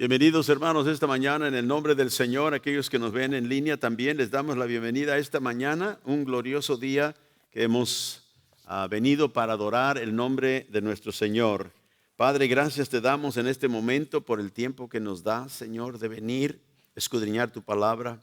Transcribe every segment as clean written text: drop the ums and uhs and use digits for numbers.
Bienvenidos hermanos esta mañana en el nombre del Señor. Aquellos que nos ven en línea también les damos la bienvenida a esta mañana, un glorioso día que hemos venido para adorar el nombre de nuestro Señor. Padre, gracias te damos en este momento por el tiempo que nos da, Señor, de venir, escudriñar tu palabra.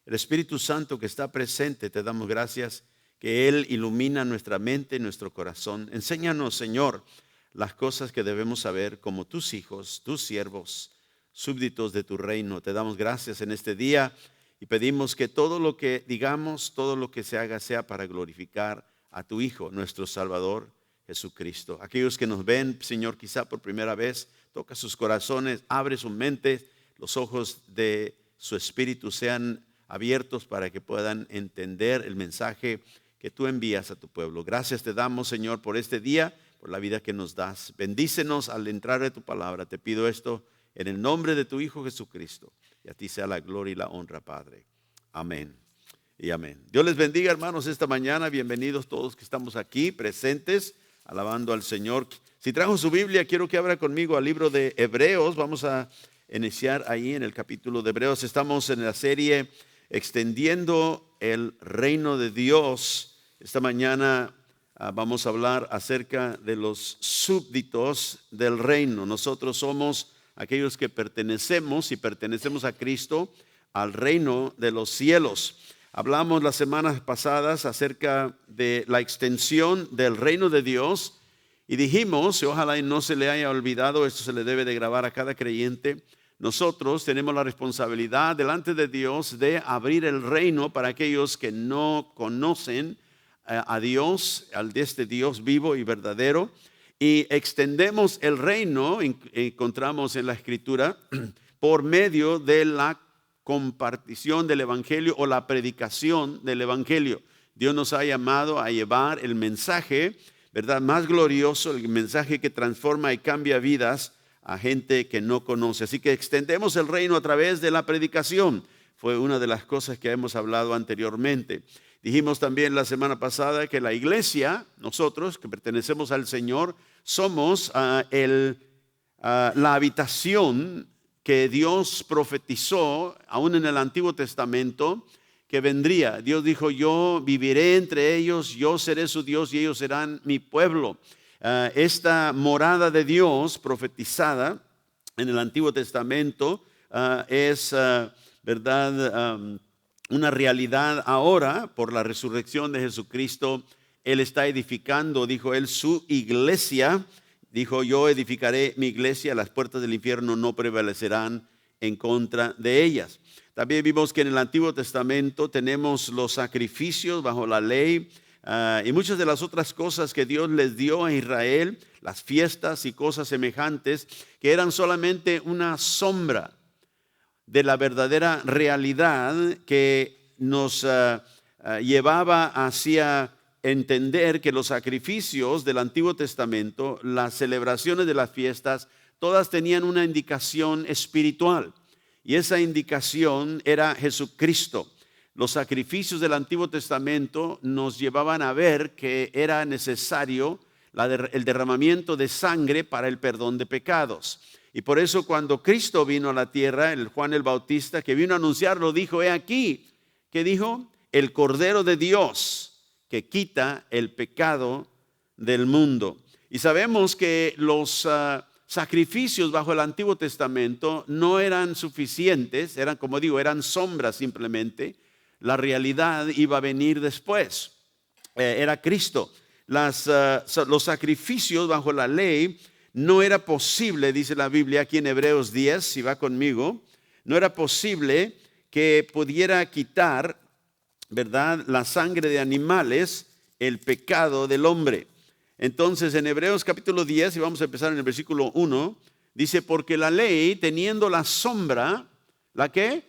El Espíritu Santo que está presente, te damos gracias que Él ilumina nuestra mente, nuestro corazón. Enséñanos, Señor, las cosas que debemos saber como tus hijos, tus siervos, súbditos de tu reino. Te damos gracias en este día y pedimos que todo lo que digamos, todo lo que se haga sea para glorificar a tu Hijo, nuestro Salvador Jesucristo. Aquellos que nos ven, Señor, quizá por primera vez, toca sus corazones, abre su mente, los ojos de su espíritu sean abiertos para que puedan entender el mensaje que tú envías a tu pueblo. Gracias te damos, Señor, por este día, por la vida que nos das. Bendícenos al entrar de tu palabra. Te pido esto en el nombre de tu Hijo Jesucristo. Y a ti sea la gloria y la honra, Padre. Amén y amén. Dios les bendiga, hermanos, esta mañana. Bienvenidos todos que estamos aquí presentes, alabando al Señor. Si trajo su Biblia, quiero que abra conmigo al libro de Hebreos. Vamos a iniciar ahí en el capítulo de Hebreos. Estamos en la serie Extendiendo el Reino de Dios. Esta mañana vamos a hablar acerca de los súbditos del reino. Nosotros somos aquellos que pertenecemos a Cristo, al reino de los cielos. Hablamos las semanas pasadas acerca de la extensión del reino de Dios y dijimos, y ojalá no se le haya olvidado, esto se le debe de grabar a cada creyente, nosotros tenemos la responsabilidad delante de Dios de abrir el reino para aquellos que no conocen a Dios, de este Dios vivo y verdadero. Y extendemos el reino, encontramos en la Escritura, por medio de la compartición del Evangelio o la predicación del Evangelio. Dios nos ha llamado a llevar el mensaje, ¿verdad?, más glorioso, el mensaje que transforma y cambia vidas a gente que no conoce. Así que extendemos el reino a través de la predicación. Fue una de las cosas que hemos hablado anteriormente. Dijimos también la semana pasada que la iglesia, nosotros que pertenecemos al Señor, somos la habitación que Dios profetizó aún en el Antiguo Testamento que vendría. Dios dijo, yo viviré entre ellos, yo seré su Dios y ellos serán mi pueblo. Esta morada de Dios profetizada en el Antiguo Testamento es, ¿verdad?, una realidad ahora por la resurrección de Jesucristo. Él está edificando, dijo él, su iglesia. Dijo, yo edificaré mi iglesia, las puertas del infierno no prevalecerán en contra de ellas. También vimos que en el Antiguo Testamento tenemos los sacrificios bajo la ley y muchas de las otras cosas que Dios les dio a Israel, las fiestas y cosas semejantes, que eran solamente una sombra de la verdadera realidad que nos llevaba hacia entender que los sacrificios del Antiguo Testamento, las celebraciones de las fiestas, todas tenían una indicación espiritual. Y esa indicación era Jesucristo. Los sacrificios del Antiguo Testamento nos llevaban a ver que era necesario el derramamiento de sangre para el perdón de pecados. Y por eso cuando Cristo vino a la tierra, el Juan el Bautista que vino a anunciarlo, dijo, he aquí, ¿qué dijo? El Cordero de Dios que quita el pecado del mundo. Y sabemos que los sacrificios bajo el Antiguo Testamento no eran suficientes, eran, como digo, eran sombras simplemente. La realidad iba a venir después, era Cristo. Los sacrificios bajo la ley no era posible, dice la Biblia aquí en Hebreos 10, si va conmigo, no era posible que pudiera quitar, ¿verdad?, la sangre de animales, el pecado del hombre. Entonces en Hebreos capítulo 10, y vamos a empezar en el versículo 1, dice, porque la ley teniendo la sombra, ¿la qué?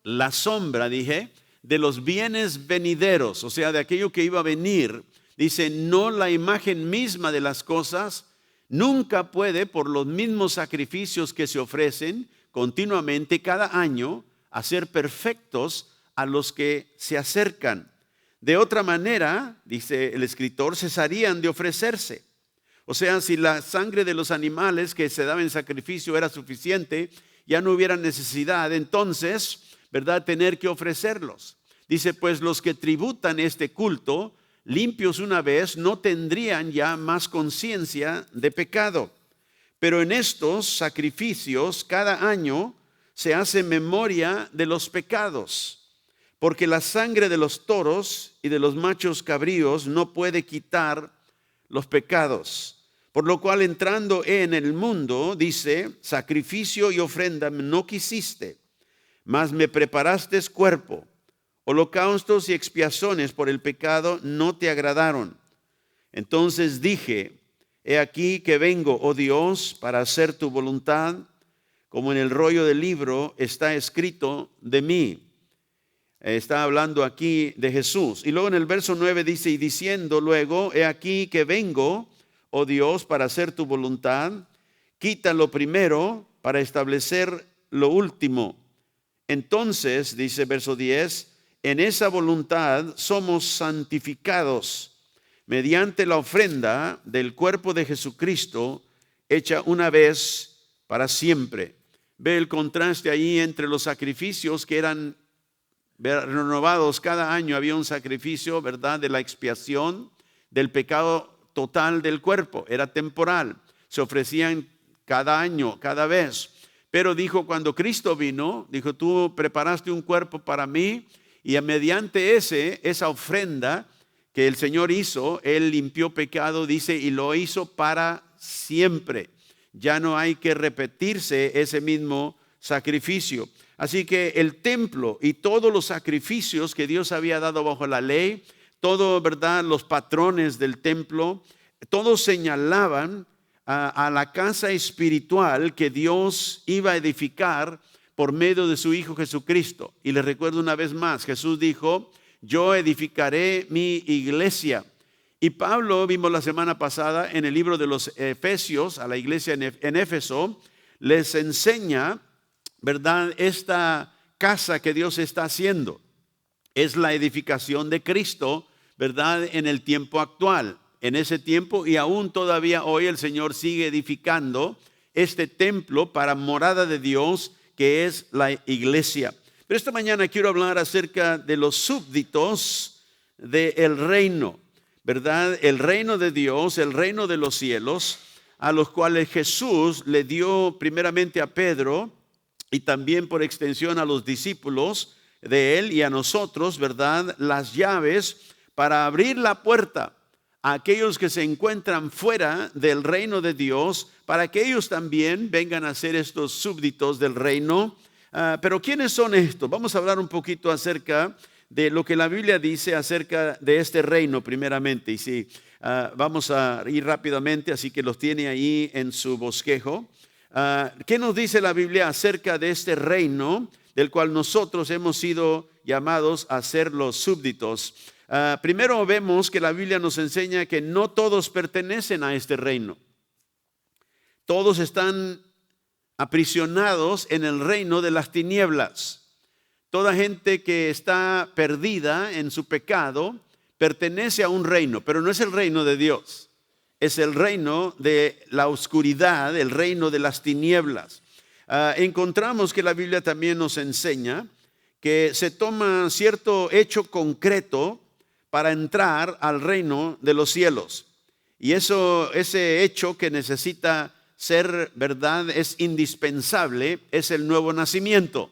La sombra, dije, de los bienes venideros, o sea, de aquello que iba a venir, dice, no la imagen misma de las cosas, nunca puede, por los mismos sacrificios que se ofrecen continuamente cada año, hacer perfectos a los que se acercan. De otra manera, dice el escritor, cesarían de ofrecerse. O sea, si la sangre de los animales que se daba en sacrificio era suficiente ya no hubiera necesidad entonces, ¿verdad?, tener que ofrecerlos. Dice, pues los que tributan este culto, limpios una vez, no tendrían ya más conciencia de pecado. Pero en estos sacrificios cada año se hace memoria de los pecados, porque la sangre de los toros y de los machos cabríos no puede quitar los pecados. Por lo cual entrando en el mundo, dice, sacrificio y ofrenda no quisiste, mas me preparaste cuerpo. Holocaustos y expiaciones por el pecado no te agradaron. Entonces dije, he aquí que vengo, oh Dios, para hacer tu voluntad, como en el rollo del libro está escrito de mí. Está hablando aquí de Jesús. Y luego en el verso 9 dice, y diciendo luego, he aquí que vengo, oh Dios, para hacer tu voluntad, quita lo primero para establecer lo último. Entonces, dice verso 10, en esa voluntad somos santificados mediante la ofrenda del cuerpo de Jesucristo, hecha una vez para siempre. Ve el contraste ahí entre los sacrificios que eran renovados cada año. Había un sacrificio, ¿verdad?, de la expiación del pecado total del cuerpo. Era temporal. Se ofrecían cada año, cada vez. Pero dijo, cuando Cristo vino, dijo, tú preparaste un cuerpo para mí, y mediante esa ofrenda que el Señor hizo, Él limpió pecado, dice, y lo hizo para siempre. Ya no hay que repetirse ese mismo sacrificio. Así que el templo y todos los sacrificios que Dios había dado bajo la ley, todo, ¿verdad?, los patrones del templo, todos señalaban a la casa espiritual que Dios iba a edificar por medio de su Hijo Jesucristo. Y les recuerdo una vez más, Jesús dijo, yo edificaré mi iglesia. Y Pablo, vimos la semana pasada en el libro de los Efesios, a la iglesia en Éfeso, les enseña, ¿verdad?, esta casa que Dios está haciendo. Es la edificación de Cristo, ¿verdad?, en el tiempo actual. En ese tiempo y aún todavía hoy el Señor sigue edificando este templo para morada de Dios, que es la iglesia. Pero esta mañana quiero hablar acerca de los súbditos del reino, ¿verdad? El reino de Dios, el reino de los cielos, a los cuales Jesús le dio primeramente a Pedro y también por extensión a los discípulos de él y a nosotros, ¿verdad?, las llaves para abrir la puerta a aquellos que se encuentran fuera del reino de Dios, para que ellos también vengan a ser estos súbditos del reino. Pero ¿quiénes son estos? Vamos a hablar un poquito acerca de lo que la Biblia dice acerca de este reino primeramente. Y sí, vamos a ir rápidamente, así que los tiene ahí en su bosquejo. ¿Qué nos dice la Biblia acerca de este reino del cual nosotros hemos sido llamados a ser los súbditos? Primero vemos que la Biblia nos enseña que no todos pertenecen a este reino. Todos están aprisionados en el reino de las tinieblas. Toda gente que está perdida en su pecado pertenece a un reino, pero no es el reino de Dios. Es el reino de la oscuridad, el reino de las tinieblas. Encontramos que la Biblia también nos enseña que se toma cierto hecho concreto para entrar al reino de los cielos. Y ese hecho que necesita ser verdad, es indispensable, es el nuevo nacimiento.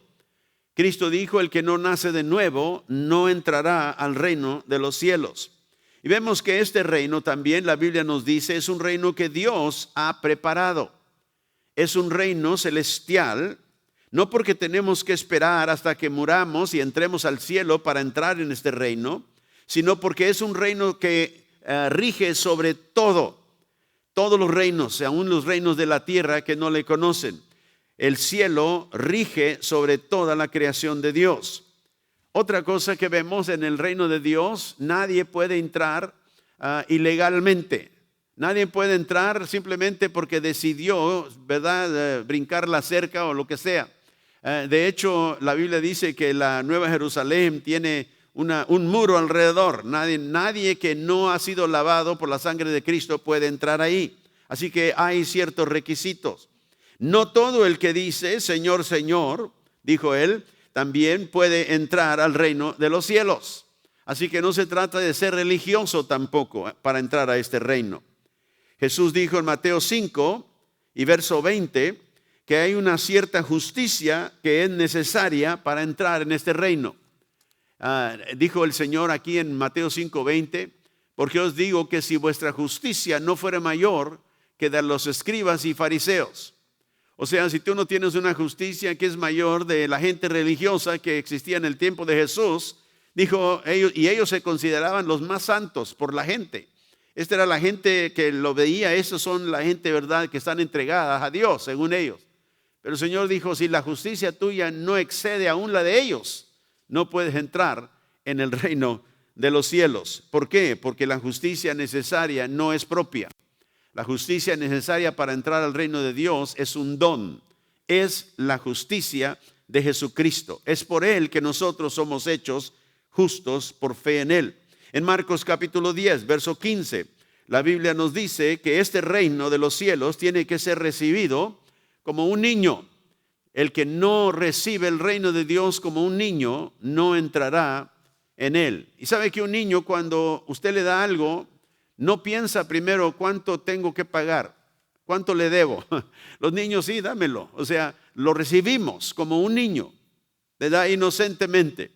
Cristo dijo, el que no nace de nuevo no entrará al reino de los cielos. Y vemos que este reino también, la Biblia nos dice, es un reino que Dios ha preparado. Es un reino celestial, no porque tenemos que esperar hasta que muramos y entremos al cielo para entrar en este reino, sino porque es un reino que rige sobre todos los reinos, aún los reinos de la tierra que no le conocen. El cielo rige sobre toda la creación de Dios. Otra cosa que vemos en el reino de Dios, nadie puede entrar ilegalmente. Nadie puede entrar simplemente porque decidió, ¿verdad?, brincar la cerca o lo que sea. De hecho, la Biblia dice que la Nueva Jerusalén tiene un muro alrededor. Nadie que no ha sido lavado por la sangre de Cristo puede entrar ahí. Así que hay ciertos requisitos. No todo el que dice, Señor, Señor, dijo él, también puede entrar al reino de los cielos. Así que no se trata de ser religioso tampoco para entrar a este reino. Jesús dijo en Mateo 5 y verso 20 que hay una cierta justicia que es necesaria para entrar en este reino. Dijo el Señor aquí en Mateo 5:20, porque os digo que si vuestra justicia no fuera mayor que de los escribas y fariseos. O sea, si tú no tienes una justicia que es mayor de la gente religiosa que existía en el tiempo de Jesús, dijo, ellos se consideraban los más santos por la gente. Esta era la gente que lo veía, esos son la gente, ¿verdad?, que están entregadas a Dios, según ellos. Pero el Señor dijo, si la justicia tuya no excede aún la de ellos, no puedes entrar en el reino de los cielos. ¿Por qué? Porque la justicia necesaria no es propia. La justicia necesaria para entrar al reino de Dios es un don. Es la justicia de Jesucristo. Es por Él que nosotros somos hechos justos por fe en Él. En Marcos capítulo 10, verso 15, la Biblia nos dice que este reino de los cielos tiene que ser recibido como un niño. El que no recibe el reino de Dios como un niño no entrará en él. Y sabe que un niño, cuando usted le da algo, no piensa primero cuánto tengo que pagar, cuánto le debo. Los niños sí, dámelo. O sea, lo recibimos como un niño, le da inocentemente.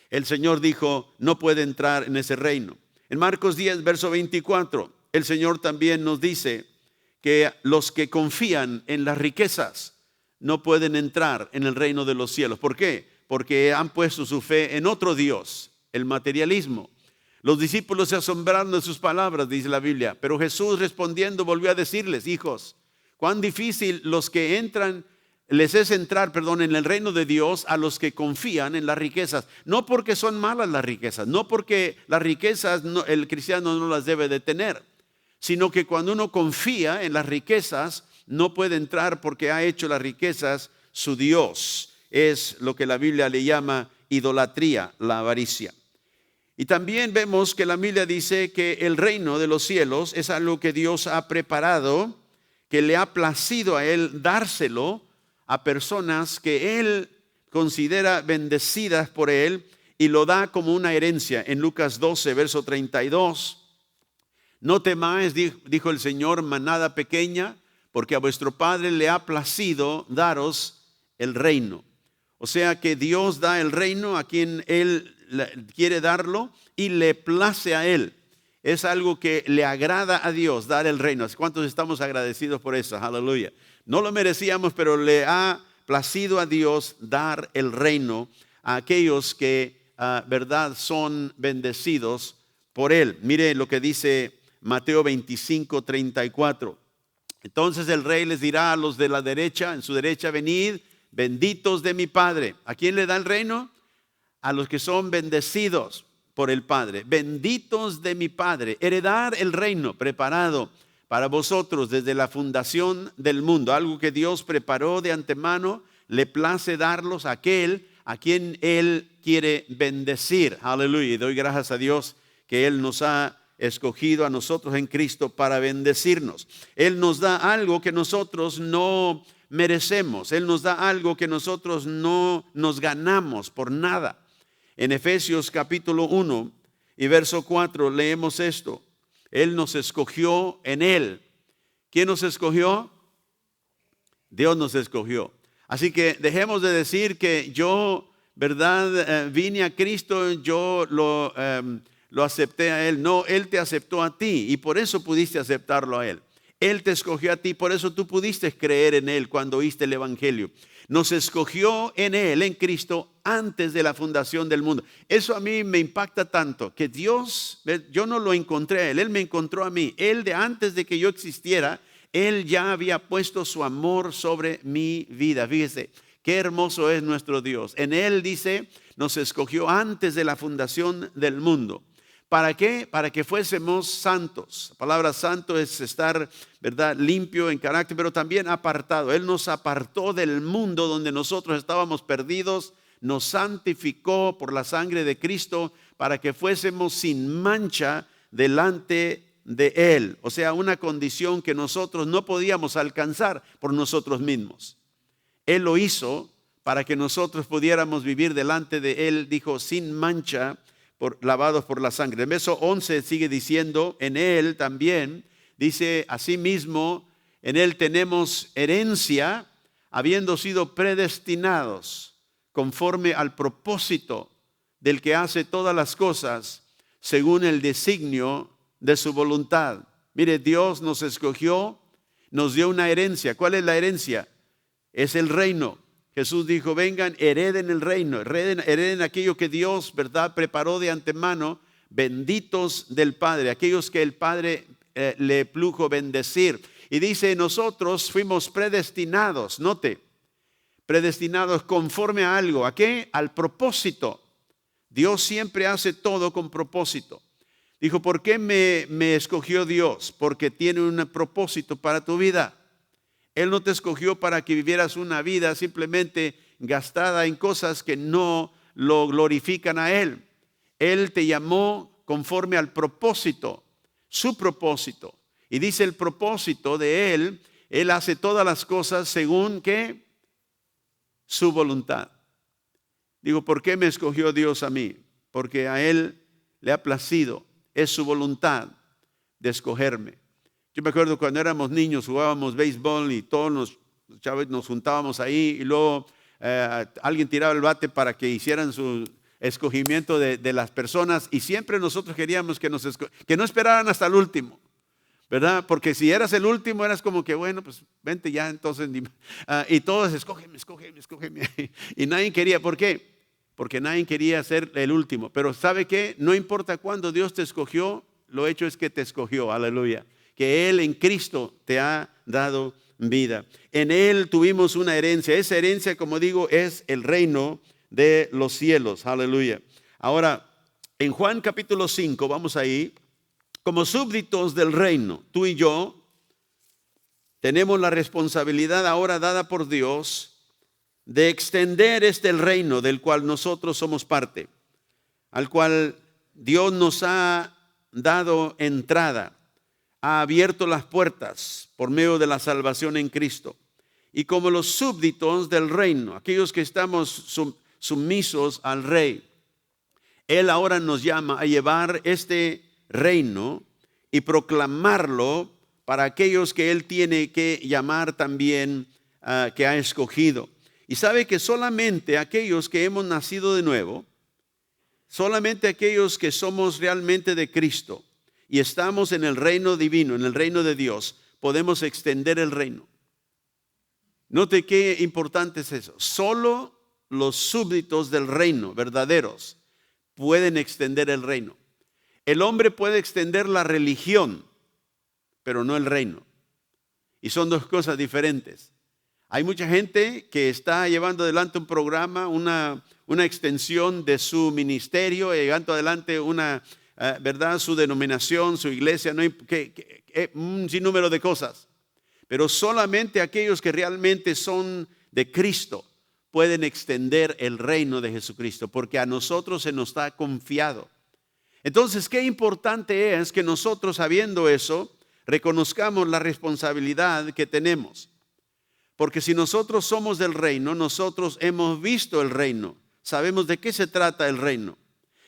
El Señor dijo, no puede entrar en ese reino. En Marcos 10, verso 24, el Señor también nos dice que los que confían en las riquezas no pueden entrar en el reino de los cielos. ¿Por qué? Porque han puesto su fe en otro Dios, el materialismo. Los discípulos se asombraron de sus palabras, dice la Biblia. Pero Jesús respondiendo volvió a decirles, hijos, cuán difícil les es entrar en el reino de Dios a los que confían en las riquezas. No porque son malas las riquezas, no porque las riquezas el cristiano no las debe de tener, sino que cuando uno confía en las riquezas, no puede entrar porque ha hecho las riquezas su Dios. Es lo que la Biblia le llama idolatría, la avaricia. Y también vemos que la Biblia dice que el reino de los cielos es algo que Dios ha preparado, que le ha placido a Él dárselo a personas que Él considera bendecidas por Él y lo da como una herencia. En Lucas 12, verso 32, no temáis, dijo el Señor, manada pequeña, porque a vuestro Padre le ha placido daros el reino. O sea que Dios da el reino a quien Él quiere darlo y le place a Él. Es algo que le agrada a Dios dar el reino. ¿Cuántos estamos agradecidos por eso? Aleluya. No lo merecíamos, pero le ha placido a Dios dar el reino a aquellos que, verdad, son bendecidos por Él. Mire lo que dice Mateo 25, 34. Entonces el rey les dirá a los de la derecha, en su derecha, venid, benditos de mi Padre. ¿A quién le da el reino? A los que son bendecidos por el Padre. Benditos de mi Padre. Heredar el reino preparado para vosotros desde la fundación del mundo. Algo que Dios preparó de antemano, le place darlos a aquel a quien Él quiere bendecir. Aleluya. Y doy gracias a Dios que Él nos ha escogido a nosotros en Cristo para bendecirnos. Él nos da algo que nosotros no merecemos. Él nos da algo que nosotros no nos ganamos por nada. En Efesios capítulo 1 y verso 4 leemos esto. Él nos escogió en Él. ¿Quién nos escogió? Dios nos escogió. Así que dejemos de decir que yo, verdad, vine a Cristo, yo lo acepté a Él. No, Él te aceptó a ti y por eso pudiste aceptarlo a Él. Él te escogió a ti, por eso tú pudiste creer en Él cuando oíste el Evangelio. Nos escogió en Él, en Cristo, antes de la fundación del mundo. Eso a mí me impacta tanto, que Dios, yo no lo encontré a Él, Él me encontró a mí. Él de antes de que yo existiera, Él ya había puesto su amor sobre mi vida. Fíjese, qué hermoso es nuestro Dios. En Él, dice, nos escogió antes de la fundación del mundo. ¿Para qué? Para que fuésemos santos. La palabra santo es estar, ¿verdad?, limpio en carácter, pero también apartado. Él nos apartó del mundo donde nosotros estábamos perdidos, nos santificó por la sangre de Cristo para que fuésemos sin mancha delante de Él. O sea, una condición que nosotros no podíamos alcanzar por nosotros mismos. Él lo hizo para que nosotros pudiéramos vivir delante de Él, dijo, sin mancha, lavados por la sangre. El verso 11 sigue diciendo, en Él también, dice, asimismo, en Él tenemos herencia, habiendo sido predestinados conforme al propósito del que hace todas las cosas según el designio de su voluntad. Mire, Dios nos escogió, nos dio una herencia. ¿Cuál es la herencia? Es el reino. Jesús dijo, vengan, hereden el reino, hereden aquello que Dios, ¿verdad?, preparó de antemano, benditos del Padre, aquellos que el Padre le plujo bendecir. Y dice, nosotros fuimos predestinados, note, predestinados conforme a algo. ¿A qué? Al propósito. Dios siempre hace todo con propósito. Dijo, ¿por qué me escogió Dios? Porque tiene un propósito para tu vida. Él no te escogió para que vivieras una vida simplemente gastada en cosas que no lo glorifican a Él. Él te llamó conforme al propósito, su propósito. Y dice el propósito de Él hace todas las cosas según ¿qué? Su voluntad. Digo, ¿por qué me escogió Dios a mí? Porque a Él le ha placido, es su voluntad de escogerme. Yo me acuerdo cuando éramos niños, jugábamos béisbol y todos los chavos nos juntábamos ahí y luego alguien tiraba el bate para que hicieran su escogimiento de las personas y siempre nosotros queríamos que no esperaran hasta el último, ¿verdad? Porque si eras el último eras como que, bueno, pues vente ya entonces. Y todos, escógeme. Y nadie quería, ¿por qué? Porque nadie quería ser el último. Pero ¿sabe qué? No importa cuándo Dios te escogió, lo hecho es que te escogió, aleluya. Que Él en Cristo te ha dado vida. En Él tuvimos una herencia. Esa herencia, como digo, es el reino de los cielos. Aleluya. Ahora, en Juan capítulo 5, vamos ahí. Como súbditos del reino, tú y yo tenemos la responsabilidad ahora dada por Dios de extender el reino del cual nosotros somos parte, al cual Dios nos ha dado entrada. Ha abierto las puertas por medio de la salvación en Cristo. Y como los súbditos del reino, aquellos que estamos sumisos al Rey, Él ahora nos llama a llevar este reino y proclamarlo para aquellos que Él tiene que llamar también, que ha escogido. Y sabe que solamente aquellos que hemos nacido de nuevo, solamente aquellos que somos realmente de Cristo, y estamos en el reino divino, en el reino de Dios, podemos extender el reino. Note qué importante es eso. Solo los súbditos del reino, verdaderos, pueden extender el reino. El hombre puede extender la religión, pero no el reino. Y son dos cosas diferentes. Hay mucha gente que está llevando adelante un programa, una extensión de su ministerio, llevando adelante ¿verdad? Su denominación, su iglesia, un sinnúmero de cosas. Pero solamente aquellos que realmente son de Cristo pueden extender el reino de Jesucristo, porque a nosotros se nos está confiado. Entonces, qué importante es que nosotros, sabiendo eso, reconozcamos la responsabilidad que tenemos. Porque si nosotros somos del reino, nosotros hemos visto el reino, sabemos de qué se trata el reino.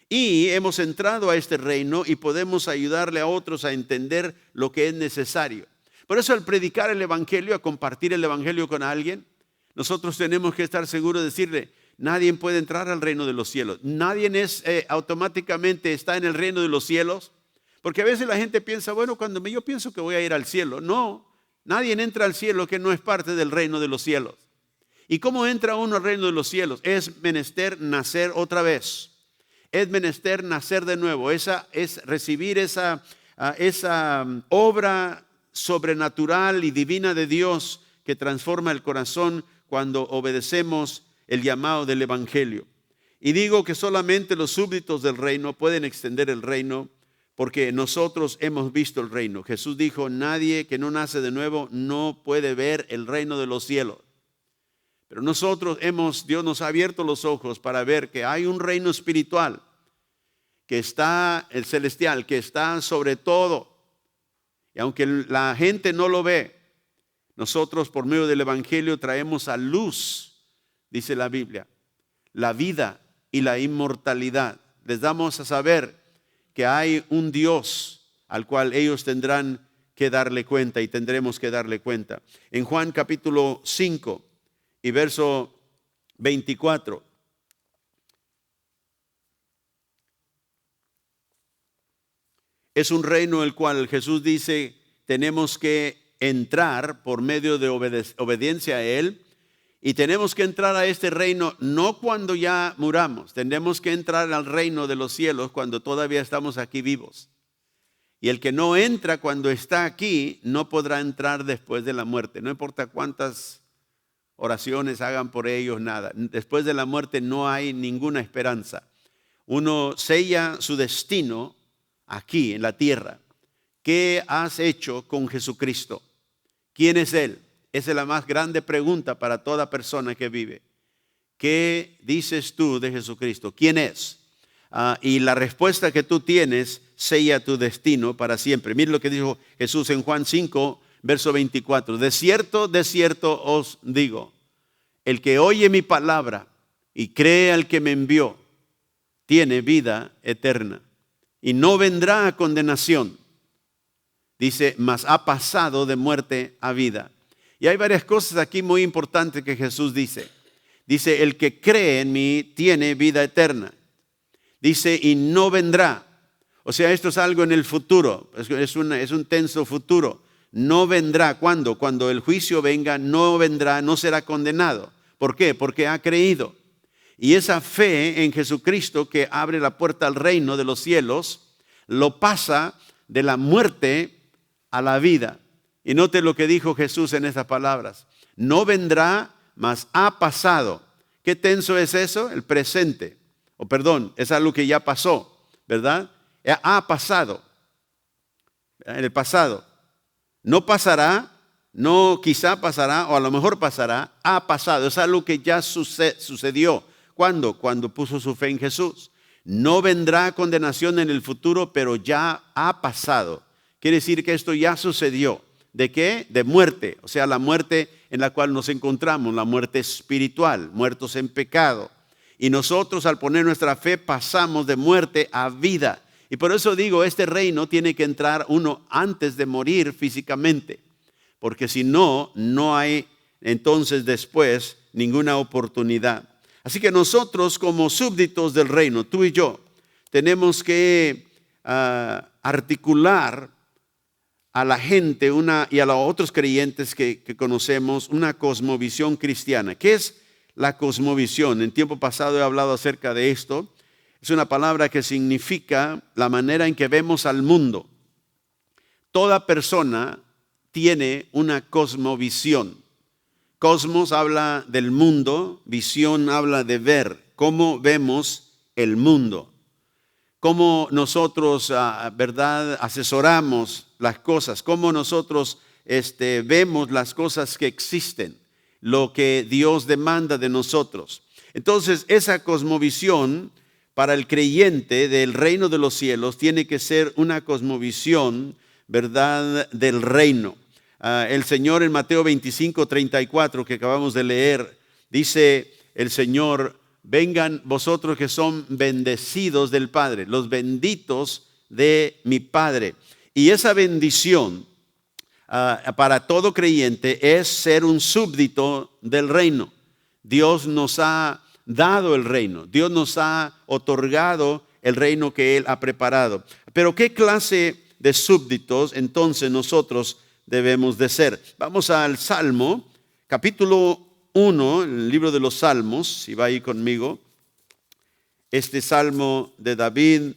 Y hemos entrado a este reino y podemos ayudarle a otros a entender lo que es necesario. Por eso al predicar el evangelio, a compartir el evangelio con alguien, nosotros tenemos que estar seguros de decirle, nadie puede entrar al reino de los cielos. Nadie automáticamente está en el reino de los cielos. Porque a veces la gente piensa, bueno, yo pienso que voy a ir al cielo. No, nadie entra al cielo que no es parte del reino de los cielos. ¿Y cómo entra uno al reino de los cielos? Es menester nacer otra vez. Es menester nacer de nuevo. Es recibir esa obra sobrenatural y divina de Dios que transforma el corazón cuando obedecemos el llamado del evangelio. Y digo que solamente los súbditos del reino pueden extender el reino porque nosotros hemos visto el reino. Jesús dijo, nadie que no nace de nuevo no puede ver el reino de los cielos. Pero Dios nos ha abierto los ojos para ver que hay un reino espiritual, que está el celestial, que está sobre todo. Y aunque la gente no lo ve, nosotros por medio del Evangelio traemos a luz, dice la Biblia, la vida y la inmortalidad. Les damos a saber que hay un Dios al cual ellos tendrán que darle cuenta y tendremos que darle cuenta. En Juan capítulo 5 y verso 24. Es un reino el cual Jesús dice tenemos que entrar por medio de obediencia a Él, y tenemos que entrar a este reino no cuando ya muramos, tenemos que entrar al reino de los cielos cuando todavía estamos aquí vivos. Y el que no entra cuando está aquí no podrá entrar después de la muerte. No importa cuántas oraciones hagan por ellos, nada. Después de la muerte no hay ninguna esperanza. Uno sella su destino aquí en la tierra. ¿Qué has hecho con Jesucristo? ¿Quién es Él? Esa es la más grande pregunta para toda persona que vive. ¿Qué dices tú de Jesucristo? ¿Quién es? Y la respuesta que tú tienes sella tu destino para siempre. Mire lo que dijo Jesús en Juan 5, verso 24. De cierto os digo, el que oye mi palabra y cree al que me envió, tiene vida eterna y no vendrá a condenación. Dice, mas ha pasado de muerte a vida. Y hay varias cosas aquí muy importantes que Jesús dice. Dice, el que cree en mí tiene vida eterna. Dice, y no vendrá. O sea, esto es algo en el futuro. Es un tenso futuro. No vendrá. ¿Cuándo? Cuando el juicio venga, no vendrá, no será condenado. ¿Por qué? Porque ha creído. Y esa fe en Jesucristo que abre la puerta al reino de los cielos, lo pasa de la muerte a la vida. Y note lo que dijo Jesús en estas palabras. No vendrá, mas ha pasado. ¿Qué tenso es eso? El presente. O perdón, es algo que ya pasó, ¿verdad? Ha pasado. En el pasado. No pasará, no quizá pasará, o a lo mejor pasará. Ha pasado. Es algo que ya sucedió. ¿Cuándo? Cuando puso su fe en Jesús. No vendrá condenación en el futuro, pero ya ha pasado. Quiere decir que esto ya sucedió. ¿De qué? De muerte, o sea, la muerte en la cual nos encontramos, la muerte espiritual, muertos en pecado. Y nosotros al poner nuestra fe pasamos de muerte a vida. Y por eso digo, este reino tiene que entrar uno antes de morir físicamente. Porque si no, no hay entonces después ninguna oportunidad. Así que nosotros como súbditos del reino, tú y yo, tenemos que articular a la gente y a los otros creyentes que conocemos una cosmovisión cristiana. ¿Qué es la cosmovisión? En tiempo pasado he hablado acerca de esto. Es una palabra que significa la manera en que vemos al mundo. Toda persona tiene una cosmovisión. Cosmos habla del mundo, visión habla de ver, cómo vemos el mundo. Cómo nosotros, ¿verdad?, asesoramos las cosas, cómo nosotros vemos las cosas que existen, lo que Dios demanda de nosotros. Entonces, esa cosmovisión para el creyente del reino de los cielos tiene que ser una cosmovisión, ¿verdad?, del reino. El Señor en Mateo 25:34 que acabamos de leer, dice el Señor: vengan vosotros que son bendecidos del Padre, los benditos de mi Padre. Y esa bendición para todo creyente es ser un súbdito del reino. Dios nos ha dado el reino, Dios nos ha otorgado el reino que Él ha preparado. Pero ¿qué clase de súbditos entonces nosotros debemos de ser? Vamos al Salmo, capítulo 1, el libro de los Salmos, si va ahí conmigo. Este Salmo de David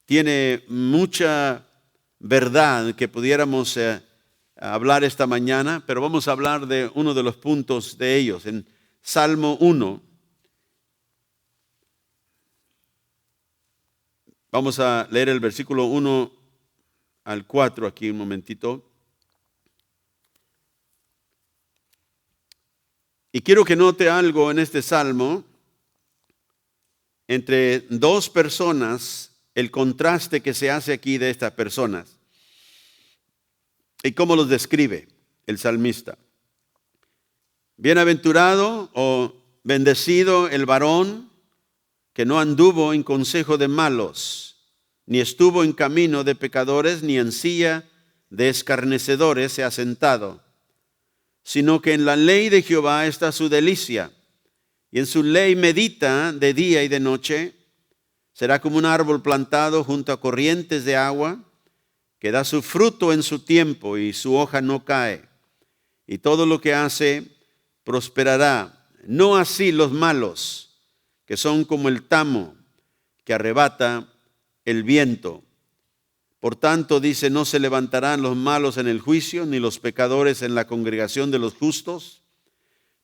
tiene mucha verdad que pudiéramos hablar esta mañana, pero vamos a hablar de uno de los puntos de ellos. En Salmo 1, vamos a leer el versículo 1 al 4 aquí un momentito. Y quiero que note algo en este salmo. Entre dos personas el contraste que se hace aquí de estas personas. ¿Y cómo los describe el salmista? Bienaventurado o bendecido el varón que no anduvo en consejo de malos, ni estuvo en camino de pecadores, ni en silla de escarnecedores se ha sentado, sino que en la ley de Jehová está su delicia, y en su ley medita de día y de noche. Será como un árbol plantado junto a corrientes de agua, que da su fruto en su tiempo y su hoja no cae, y todo lo que hace prosperará. No así los malos, que son como el tamo que arrebata el viento. Por tanto, dice, no se levantarán los malos en el juicio, ni los pecadores en la congregación de los justos,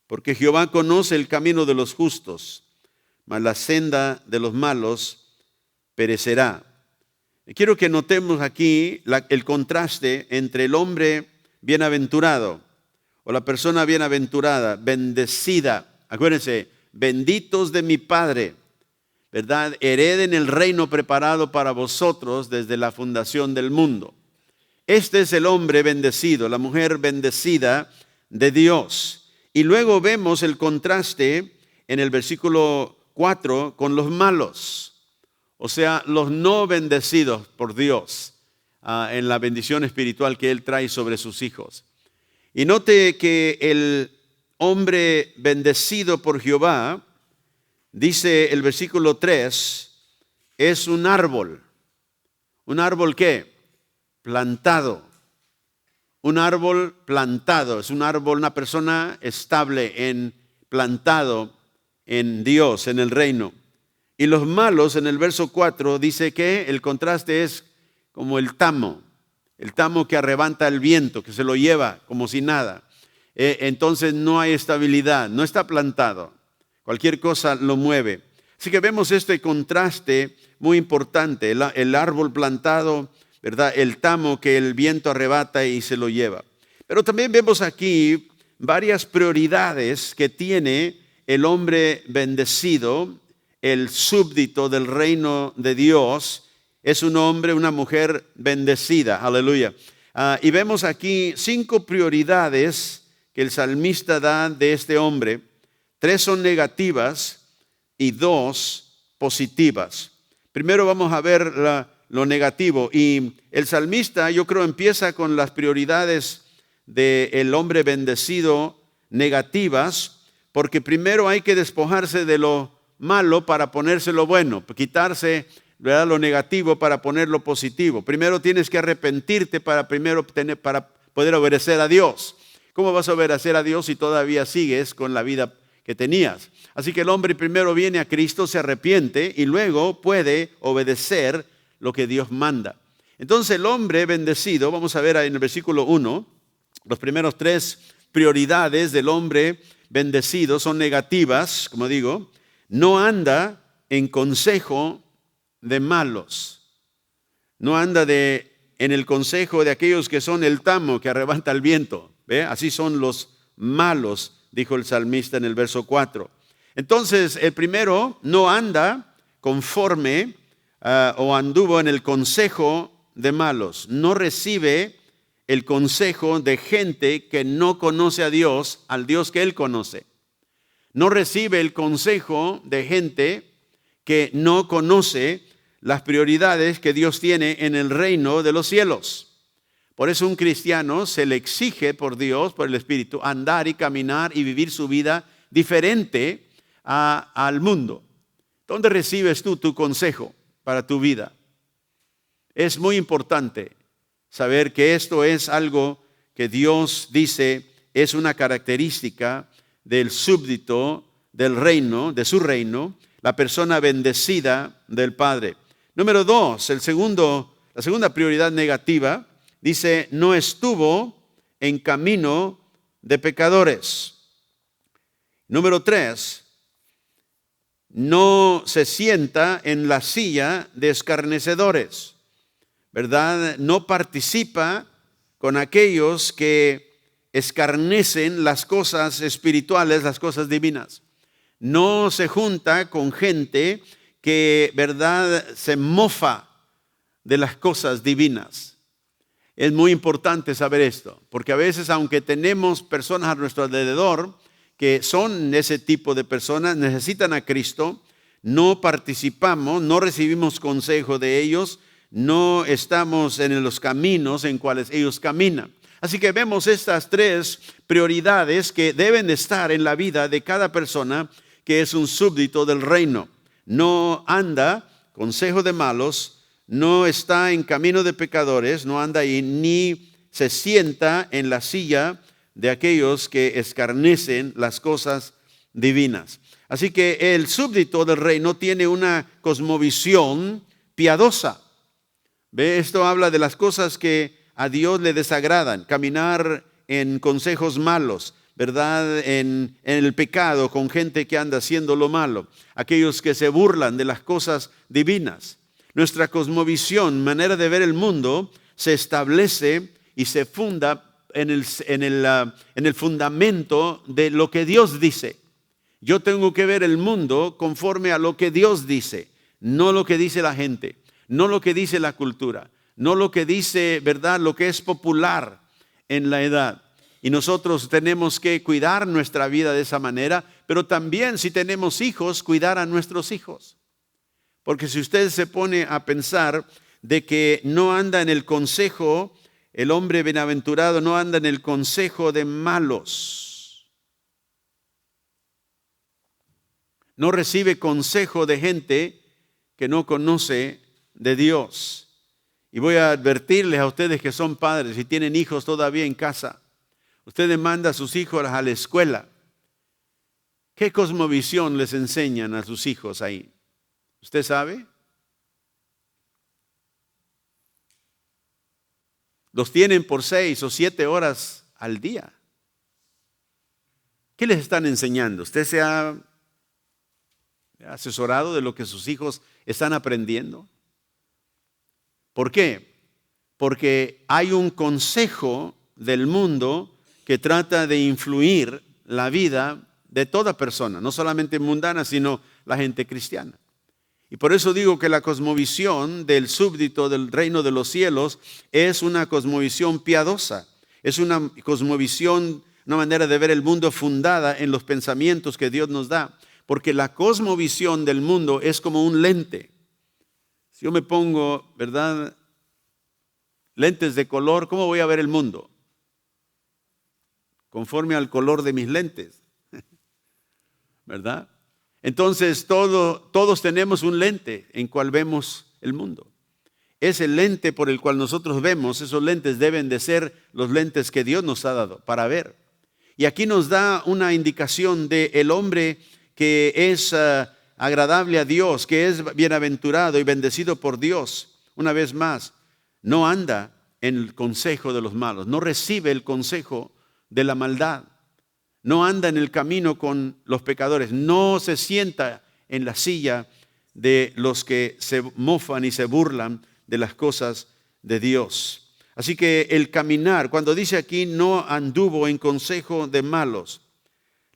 porque Jehová conoce el camino de los justos, mas la senda de los malos perecerá. Quiero que notemos aquí el contraste entre el hombre bienaventurado o la persona bienaventurada, bendecida. Acuérdense, benditos de mi Padre, ¿verdad? Hereden el reino preparado para vosotros desde la fundación del mundo. Este es el hombre bendecido, la mujer bendecida de Dios. Y luego vemos el contraste en el versículo 4 con los malos. O sea, los no bendecidos por Dios en la bendición espiritual que Él trae sobre sus hijos. Y note que el hombre bendecido por Jehová, dice el versículo 3, es un árbol. ¿Un árbol qué? Plantado. Un árbol plantado. Es un árbol, una persona estable, plantado en Dios, en el reino. Y los malos, en el verso 4, dice que el contraste es como el tamo que arrebata el viento, que se lo lleva como si nada. Entonces no hay estabilidad, no está plantado. Cualquier cosa lo mueve. Así que vemos este contraste muy importante, el árbol plantado, ¿verdad? El tamo que el viento arrebata y se lo lleva. Pero también vemos aquí varias prioridades que tiene el hombre bendecido, el súbdito del reino de Dios. Es un hombre, una mujer bendecida, aleluya. Y vemos aquí 5 prioridades que el salmista da de este hombre. 3 son negativas y 2 positivas. Primero vamos a ver lo negativo. Y el salmista, yo creo, empieza con las prioridades del hombre bendecido negativas, porque primero hay que despojarse de lo malo para ponerse lo bueno, quitarse, ¿verdad?, lo negativo para poner lo positivo. Primero tienes que arrepentirte para poder obedecer a Dios. ¿Cómo vas a obedecer a Dios si todavía sigues con la vida que tenías? Así que el hombre primero viene a Cristo, se arrepiente y luego puede obedecer lo que Dios manda. Entonces el hombre bendecido, vamos a ver en el versículo 1, los primeros 3 prioridades del hombre bendecido son negativas, como digo. No anda en consejo de malos. No anda en el consejo de aquellos que son el tamo que arrebata el viento. ¿Ve? Así son los malos, dijo el salmista en el verso 4. Entonces, el primero no anda conforme o anduvo en el consejo de malos. No recibe el consejo de gente que no conoce a Dios, al Dios que él conoce. No recibe el consejo de gente que no conoce las prioridades que Dios tiene en el reino de los cielos. Por eso un cristiano se le exige por Dios, por el Espíritu, andar y caminar y vivir su vida diferente al mundo. ¿Dónde recibes tú tu consejo para tu vida? Es muy importante saber que esto es algo que Dios dice es una característica del súbdito del reino, de su reino, la persona bendecida del Padre. Número 2, la segunda prioridad negativa, dice, no estuvo en camino de pecadores. Número 3, no se sienta en la silla de escarnecedores, ¿verdad? No participa con aquellos que escarnecen las cosas espirituales, las cosas divinas. No se junta con gente que, ¿verdad?, se mofa de las cosas divinas. Es muy importante saber esto, porque a veces, aunque tenemos personas a nuestro alrededor que son ese tipo de personas, necesitan a Cristo, no participamos, no recibimos consejo de ellos, no estamos en los caminos en cuales ellos caminan. Así que vemos estas tres prioridades que deben estar en la vida de cada persona que es un súbdito del reino. No anda consejo de malos, no está en camino de pecadores, no anda ahí, ni se sienta en la silla de aquellos que escarnecen las cosas divinas. Así que el súbdito del reino tiene una cosmovisión piadosa. ¿Ve? Esto habla de las cosas que a Dios le desagradan, caminar en consejos malos, ¿verdad? En el pecado con gente que anda haciendo lo malo, aquellos que se burlan de las cosas divinas. Nuestra cosmovisión, manera de ver el mundo, se establece y se funda en el fundamento de lo que Dios dice. Yo tengo que ver el mundo conforme a lo que Dios dice, no lo que dice la gente, no lo que dice la cultura, no lo que dice, ¿verdad?, lo que es popular en la edad. Y nosotros tenemos que cuidar nuestra vida de esa manera, pero también si tenemos hijos, cuidar a nuestros hijos. Porque si usted se pone a pensar de que no anda en el consejo, el hombre bienaventurado no anda en el consejo de malos. No recibe consejo de gente que no conoce de Dios. Y voy a advertirles a ustedes que son padres y tienen hijos todavía en casa. Ustedes mandan a sus hijos a la escuela. ¿Qué cosmovisión les enseñan a sus hijos ahí? ¿Usted sabe? Los tienen por 6 o 7 horas al día. ¿Qué les están enseñando? ¿Usted se ha asesorado de lo que sus hijos están aprendiendo? ¿Por qué? Porque hay un consejo del mundo que trata de influir la vida de toda persona, no solamente mundana, sino la gente cristiana. Y por eso digo que la cosmovisión del súbdito del reino de los cielos es una cosmovisión piadosa, es una cosmovisión, una manera de ver el mundo fundada en los pensamientos que Dios nos da, porque la cosmovisión del mundo es como un lente. Si yo me pongo, ¿verdad?, lentes de color, ¿cómo voy a ver el mundo? Conforme al color de mis lentes, ¿verdad? Entonces todos tenemos un lente en cual vemos el mundo. Ese lente por el cual nosotros vemos, esos lentes deben de ser los lentes que Dios nos ha dado para ver. Y aquí nos da una indicación de el hombre que es agradable a Dios, que es bienaventurado y bendecido por Dios. Una vez más, no anda en el consejo de los malos, no recibe el consejo de la maldad, no anda en el camino con los pecadores, no se sienta en la silla de los que se mofan y se burlan de las cosas de Dios. Así que el caminar, cuando dice aquí no anduvo en consejo de malos,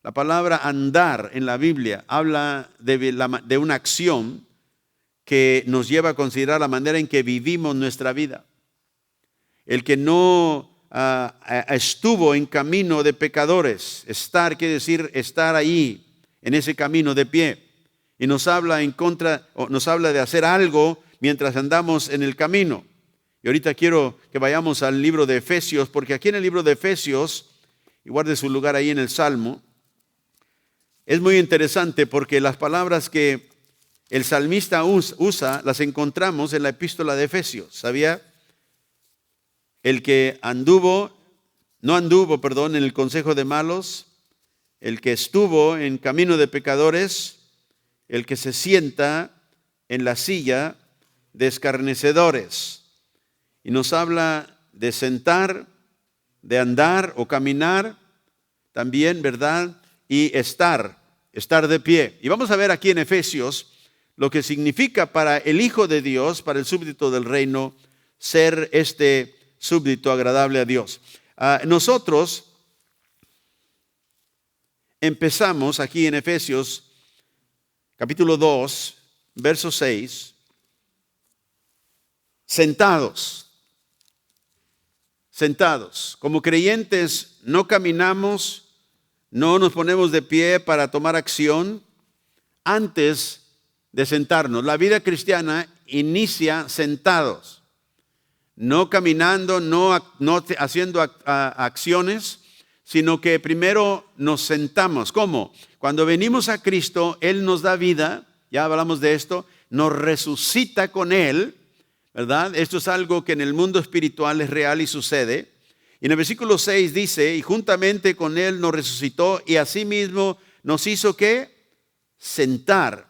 la palabra andar en la Biblia habla de una acción que nos lleva a considerar la manera en que vivimos nuestra vida. El que no estuvo en camino de pecadores, estar quiere decir estar ahí, en ese camino de pie. Y nos habla de hacer algo mientras andamos en el camino. Y ahorita quiero que vayamos al libro de Efesios, porque aquí en el libro de Efesios, y guarde su lugar ahí en el Salmo, es muy interesante porque las palabras que el salmista usa las encontramos en la epístola de Efesios. ¿Sabía? El que no anduvo en el consejo de malos, el que estuvo en camino de pecadores, el que se sienta en la silla de escarnecedores. Y nos habla de sentar, de andar o caminar, también, ¿verdad? Y estar de pie. Y vamos a ver aquí en Efesios lo que significa para el Hijo de Dios, para el súbdito del reino, ser este súbdito agradable a Dios. Nosotros empezamos aquí en Efesios capítulo 2, verso 6, sentados. Como creyentes no caminamos, no nos ponemos de pie para tomar acción antes de sentarnos. La vida cristiana inicia sentados, no caminando, no haciendo acciones, sino que primero nos sentamos. ¿Cómo? Cuando venimos a Cristo, Él nos da vida, ya hablamos de esto, nos resucita con Él, ¿verdad? Esto es algo que en el mundo espiritual es real y sucede. Y en el versículo 6 dice, y juntamente con Él nos resucitó y asimismo nos hizo ¿qué? Sentar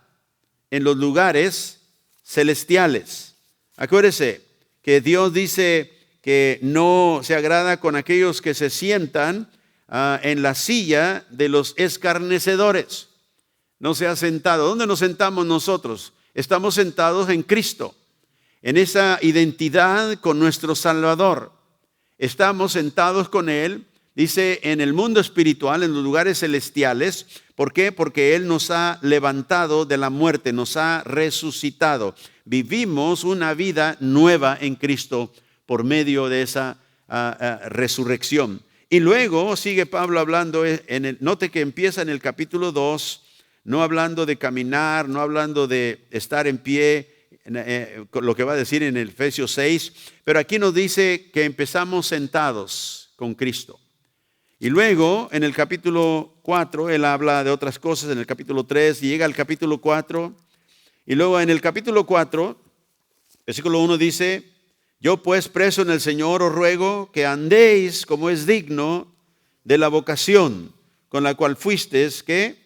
en los lugares celestiales. Acuérdese que Dios dice que no se agrada con aquellos que se sientan en la silla de los escarnecedores. No se ha sentado. ¿Dónde nos sentamos nosotros? Estamos sentados en Cristo, en esa identidad con nuestro Salvador. Estamos sentados con Él, dice, en el mundo espiritual, en los lugares celestiales. ¿Por qué? Porque Él nos ha levantado de la muerte, nos ha resucitado. Vivimos una vida nueva en Cristo por medio de esa resurrección. Y luego sigue Pablo hablando, note que empieza en el capítulo 2, no hablando de caminar, no hablando de estar en pie, lo que va a decir en el Efesios 6, pero aquí nos dice que empezamos sentados con Cristo. Y luego en el capítulo 4, él habla de otras cosas, en el capítulo 3, y llega al capítulo 4, y luego en el capítulo 4, versículo 1 dice, yo pues preso en el Señor os ruego que andéis como es digno de la vocación con la cual fuisteis, ¿qué?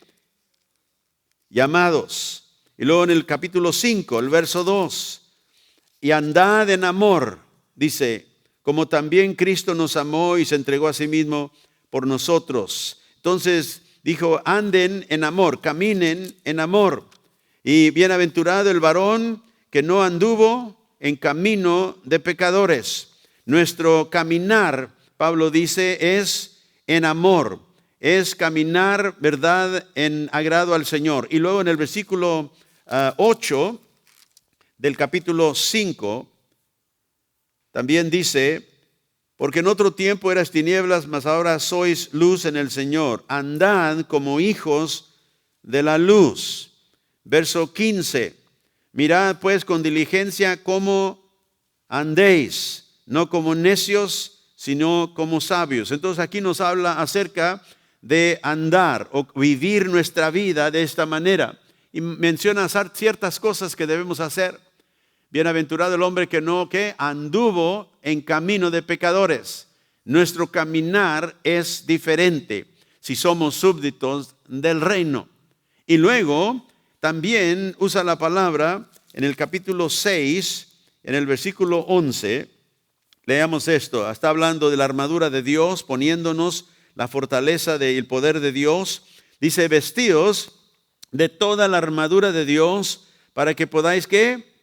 Llamados. Y luego en el capítulo 5, el verso 2, y andad en amor, dice, como también Cristo nos amó y se entregó a sí mismo por nosotros. Entonces dijo, anden en amor, caminen en amor. Y bienaventurado el varón que no anduvo en camino de pecadores. Nuestro caminar, Pablo dice, es en amor, es caminar, ¿verdad?, en agrado al Señor. Y luego en el versículo 8 del capítulo 5, también dice, porque en otro tiempo eras tinieblas, mas ahora sois luz en el Señor. Andad como hijos de la luz. Verso 15. Mirad pues con diligencia cómo andéis, no como necios, sino como sabios. Entonces aquí nos habla acerca de andar o vivir nuestra vida de esta manera. Y menciona ciertas cosas que debemos hacer. Bienaventurado el hombre que anduvo en camino de pecadores. Nuestro caminar es diferente si somos súbditos del reino. Y luego también usa la palabra en el capítulo 6, en el versículo 11. Leamos esto. Está hablando de la armadura de Dios, poniéndonos la fortaleza del poder de Dios. Dice, vestíos de toda la armadura de Dios para que podáis, ¿qué?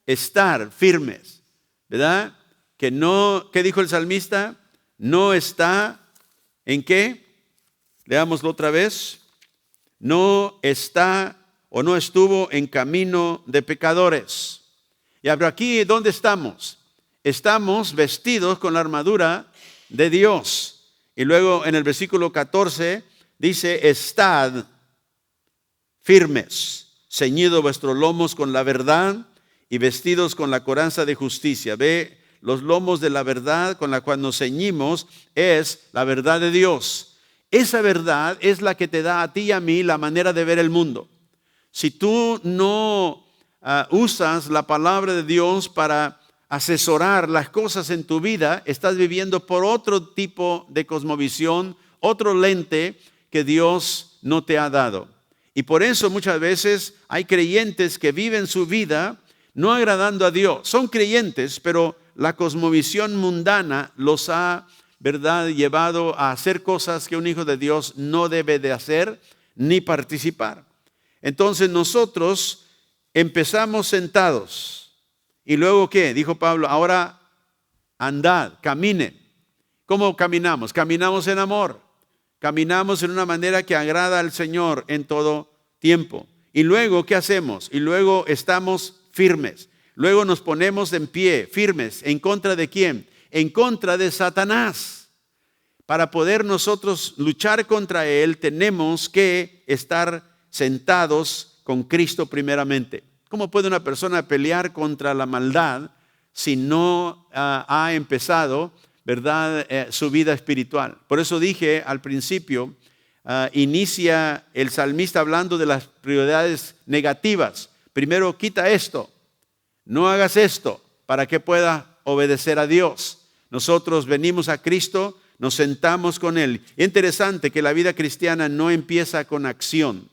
Estar firmes, ¿verdad? Que no, ¿qué dijo el salmista? No está, ¿en qué? Leámoslo otra vez. No está o no estuvo en camino de pecadores. Y ahora aquí, ¿dónde estamos? Estamos vestidos con la armadura de Dios. Y luego en el versículo 14 dice, estad firmes, ceñidos vuestros lomos con la verdad y vestidos con la coraza de justicia. Ve, los lomos de la verdad con la cual nos ceñimos es la verdad de Dios. Esa verdad es la que te da a ti y a mí la manera de ver el mundo. Si tú no usas la palabra de Dios para asesorar las cosas en tu vida, estás viviendo por otro tipo de cosmovisión, otro lente que Dios no te ha dado. Y por eso muchas veces hay creyentes que viven su vida no agradando a Dios. Son creyentes, pero la cosmovisión mundana los ha, ¿verdad?, llevado a hacer cosas que un hijo de Dios no debe de hacer ni participar. Entonces nosotros empezamos sentados. ¿Y luego qué? Dijo Pablo, ahora andad, caminen. ¿Cómo caminamos? Caminamos en amor. Caminamos en una manera que agrada al Señor en todo tiempo. Y luego, ¿qué hacemos? Y luego estamos firmes. Luego nos ponemos en pie, firmes. ¿En contra de quién? En contra de Satanás. Para poder nosotros luchar contra él, tenemos que estar sentados con Cristo primeramente. ¿Cómo puede una persona pelear contra la maldad si no ha empezado, verdad, su vida espiritual? Por eso dije al principio, inicia el salmista hablando de las prioridades negativas. Primero, quita esto, no hagas esto, para que pueda obedecer a Dios. Nosotros venimos a Cristo, nos sentamos con Él. Es interesante que la vida cristiana no empieza con acción,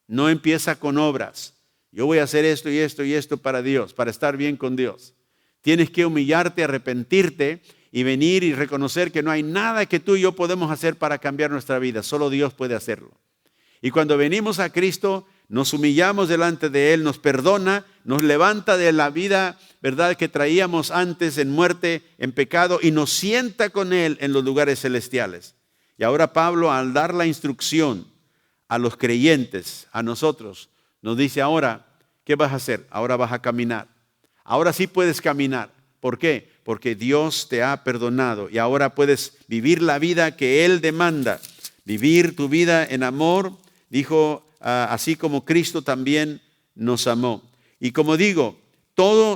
no empieza con obras. Yo voy a hacer esto y esto y esto para Dios, para estar bien con Dios. Tienes que humillarte, arrepentirte y venir y reconocer que no hay nada que tú y yo podemos hacer para cambiar nuestra vida. Solo Dios puede hacerlo. Y cuando venimos a Cristo, nos humillamos delante de Él, nos perdona, nos levanta de la vida, verdad, que traíamos antes en muerte, en pecado, y nos sienta con Él en los lugares celestiales. Y ahora Pablo, al dar la instrucción a los creyentes, a nosotros, nos dice ahora, ¿qué vas a hacer? Ahora vas a caminar. Ahora sí puedes caminar. ¿Por qué? Porque Dios te ha perdonado y ahora puedes vivir la vida que Él demanda. Vivir tu vida en amor, dijo, así como Cristo también nos amó. Y como digo,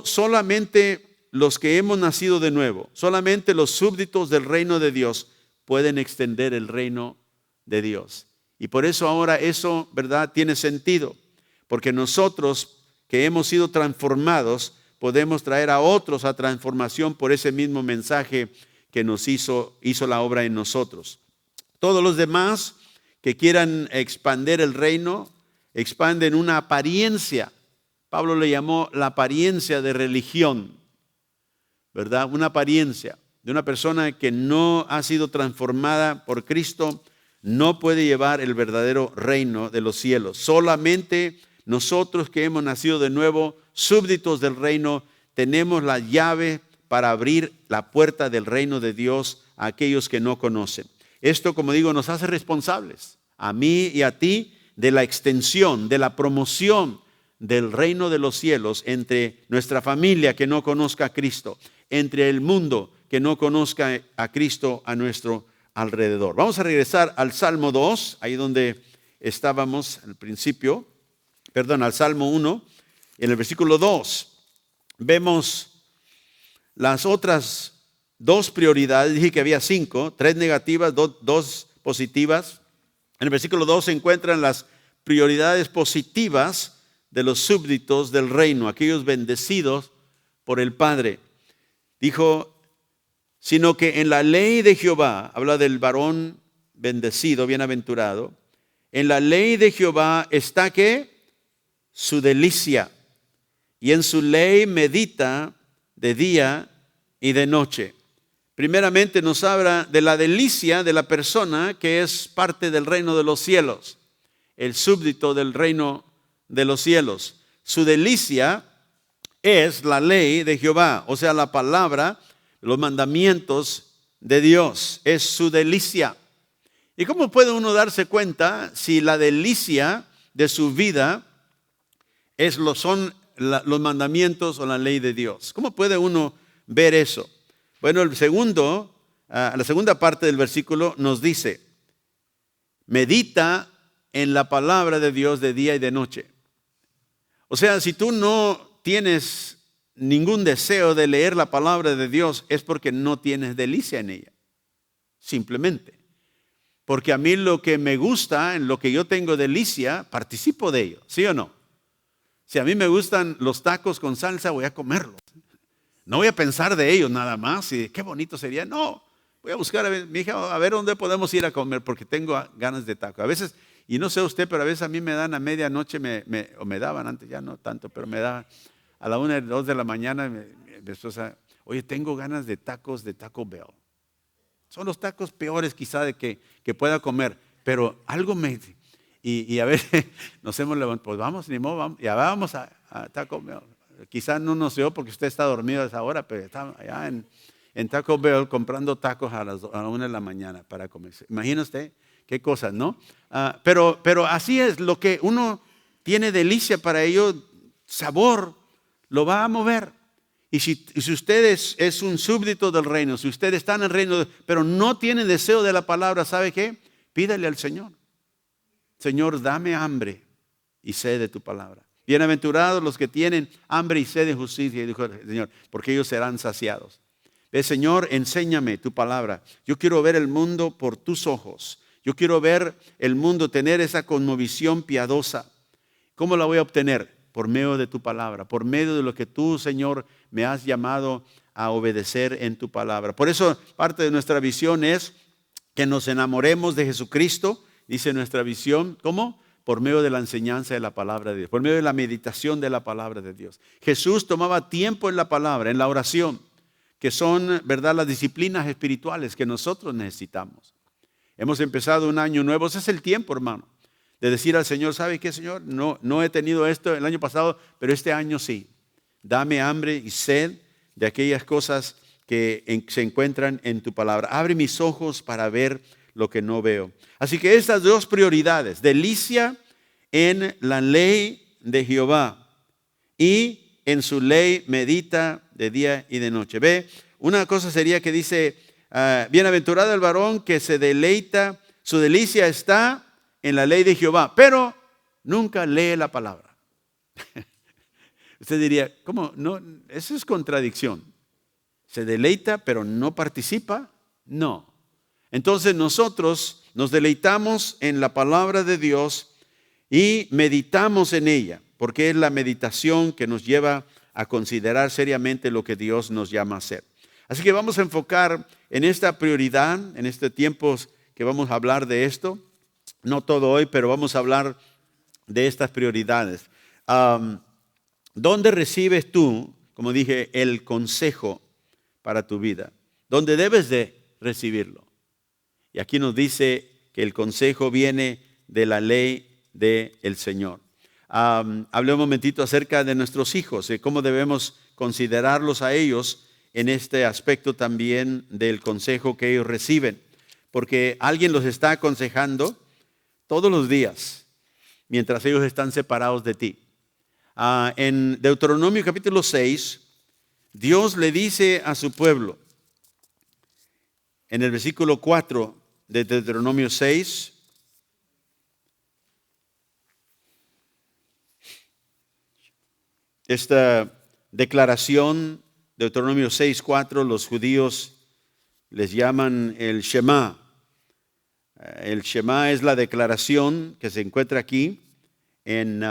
solamente los que hemos nacido de nuevo, solamente los súbditos del reino de Dios pueden extender el reino de Dios. Y por eso ahora eso, ¿verdad?, tiene sentido. Porque nosotros que hemos sido transformados, podemos traer a otros a transformación por ese mismo mensaje que nos hizo la obra en nosotros. Todos los demás que quieran expandir el reino, expanden una apariencia. Pablo le llamó la apariencia de religión, ¿verdad? Una apariencia de una persona que no ha sido transformada por Cristo, no puede llevar el verdadero reino de los cielos. Solamente nosotros que hemos nacido de nuevo, súbditos del reino, tenemos la llave para abrir la puerta del reino de Dios a aquellos que no conocen. Esto, como digo, nos hace responsables, a mí y a ti, de la extensión, de la promoción del reino de los cielos entre nuestra familia que no conozca a Cristo, entre el mundo que no conozca a Cristo a nuestro alrededor. Vamos a regresar al Salmo 2, ahí donde estábamos al principio, al Salmo 1, en el versículo 2. Vemos las otras dos prioridades. Dije que había 5, 3 negativas, 2 positivas. En el versículo 2 se encuentran las prioridades positivas de los súbditos del reino, aquellos bendecidos por el Padre. Dijo, sino que en la ley de Jehová, habla del varón bendecido, bienaventurado, en la ley de Jehová está ¿qué? Su delicia, y en su ley medita de día y de noche. Primeramente nos habla de la delicia de la persona que es parte del reino de los cielos, el súbdito del reino de los cielos. Su delicia es la ley de Jehová, o sea, la palabra, los mandamientos de Dios, es su delicia. ¿Y cómo puede uno darse cuenta si la delicia de su vida son los mandamientos o la ley de Dios? ¿Cómo puede uno ver eso? Bueno, la segunda parte del versículo nos dice, medita en la palabra de Dios de día y de noche. O sea, si tú no tienes ningún deseo de leer la palabra de Dios, es porque no tienes delicia en ella. Simplemente. Porque a mí lo que me gusta, en lo que yo tengo delicia, participo de ello. ¿Sí o no? Si a mí me gustan los tacos con salsa, voy a comerlos. No voy a pensar de ellos nada más y qué bonito sería. No, voy a buscar a mi hija, a ver dónde podemos ir a comer porque tengo ganas de taco. A veces, y no sé usted, pero a veces a mí me dan a medianoche, o me daban antes, ya no tanto, pero me daban a la 1 o 2 de la mañana, mi esposa, oye, tengo ganas de tacos de Taco Bell. Son los tacos peores quizá de que pueda comer, pero algo me... Y a ver, nos hemos levantado, pues vamos, ni modo, vamos, ya vamos a Taco Bell. Quizás no nos dio porque usted está dormido a esa hora, pero está allá en Taco Bell comprando tacos a la 1 de la mañana para comer. Imagina usted qué cosas, ¿no? Pero así es, lo que uno tiene delicia para ello, sabor, lo va a mover. Y si usted es un súbdito del reino, si usted está en el reino, pero no tiene deseo de la palabra, ¿sabe qué? Pídale al Señor. Señor, dame hambre y sed de tu palabra. Bienaventurados los que tienen hambre y sed de justicia, dijo el Señor, porque ellos serán saciados. Ve, Señor, enséñame tu palabra. Yo quiero ver el mundo por tus ojos. Yo quiero ver el mundo, tener esa conmovisión piadosa. ¿Cómo la voy a obtener? Por medio de tu palabra, por medio de lo que tú, Señor, me has llamado a obedecer en tu palabra. Por eso parte de nuestra visión es que nos enamoremos de Jesucristo, dice nuestra visión. ¿Cómo? Por medio de la enseñanza de la palabra de Dios, por medio de la meditación de la palabra de Dios. Jesús tomaba tiempo en la palabra, en la oración, que son, ¿verdad?, las disciplinas espirituales que nosotros necesitamos. Hemos empezado un año nuevo, ese es el tiempo, hermano, de decir al Señor, ¿sabe qué, Señor? No he tenido esto el año pasado, pero este año sí. Dame hambre y sed de aquellas cosas que se encuentran en tu palabra. Abre mis ojos para ver lo que no veo. Así que estas dos prioridades, delicia en la ley de Jehová y en su ley medita de día y de noche. Ve, una cosa sería que dice, bienaventurado el varón que se deleita, su delicia está en la ley de Jehová, pero nunca lee la palabra. Usted diría, ¿cómo? No, eso es contradicción. ¿Se deleita pero no participa? No. Entonces nosotros nos deleitamos en la palabra de Dios y meditamos en ella, porque es la meditación que nos lleva a considerar seriamente lo que Dios nos llama a hacer. Así que vamos a enfocar en esta prioridad, en este tiempo que vamos a hablar de esto. No todo hoy, pero vamos a hablar de estas prioridades. ¿Dónde recibes tú, como dije, el consejo para tu vida? ¿Dónde debes de recibirlo? Y aquí nos dice que el consejo viene de la ley del Señor. Hablé un momentito acerca de nuestros hijos, de cómo debemos considerarlos a ellos en este aspecto también del consejo que ellos reciben. Porque alguien los está aconsejando todos los días, mientras ellos están separados de ti. En Deuteronomio capítulo 6, Dios le dice a su pueblo, en el versículo 4 de Deuteronomio 6, esta declaración, Deuteronomio 6:4, los judíos les llaman el Shema. El Shema es la declaración que se encuentra aquí en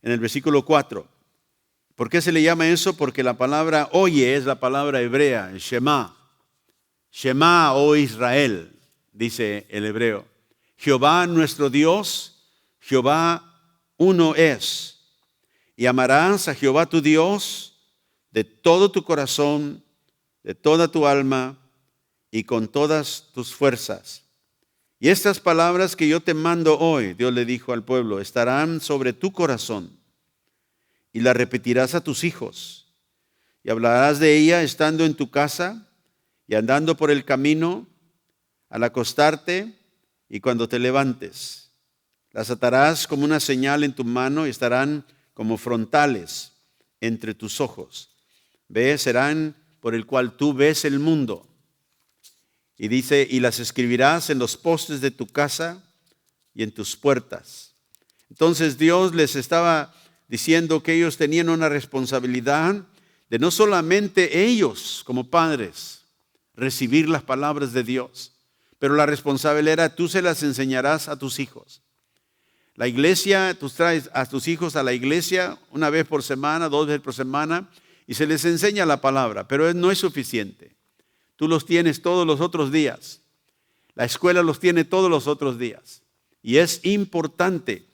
el versículo 4. ¿Por qué se le llama eso? Porque la palabra oye es la palabra hebrea, el Shema. Shema, oh Israel, dice el hebreo. Jehová nuestro Dios, Jehová uno es. Y amarás a Jehová tu Dios de todo tu corazón, de toda tu alma y con todas tus fuerzas. Y estas palabras que yo te mando hoy, Dios le dijo al pueblo, estarán sobre tu corazón y las repetirás a tus hijos. Y hablarás de ella estando en tu casa y andando por el camino, al acostarte y cuando te levantes. Las atarás como una señal en tu mano y estarán como frontales entre tus ojos. Ve, serán por el cual tú ves el mundo. Y dice, y las escribirás en los postes de tu casa y en tus puertas. Entonces Dios les estaba diciendo que ellos tenían una responsabilidad de no solamente ellos como padres recibir las palabras de Dios, pero la responsabilidad era tú se las enseñarás a tus hijos. La iglesia, tú traes a tus hijos a la iglesia una vez por semana, 2 veces por semana, y se les enseña la palabra, pero no es suficiente. Tú los tienes todos los otros días. La escuela los tiene todos los otros días. Y es importante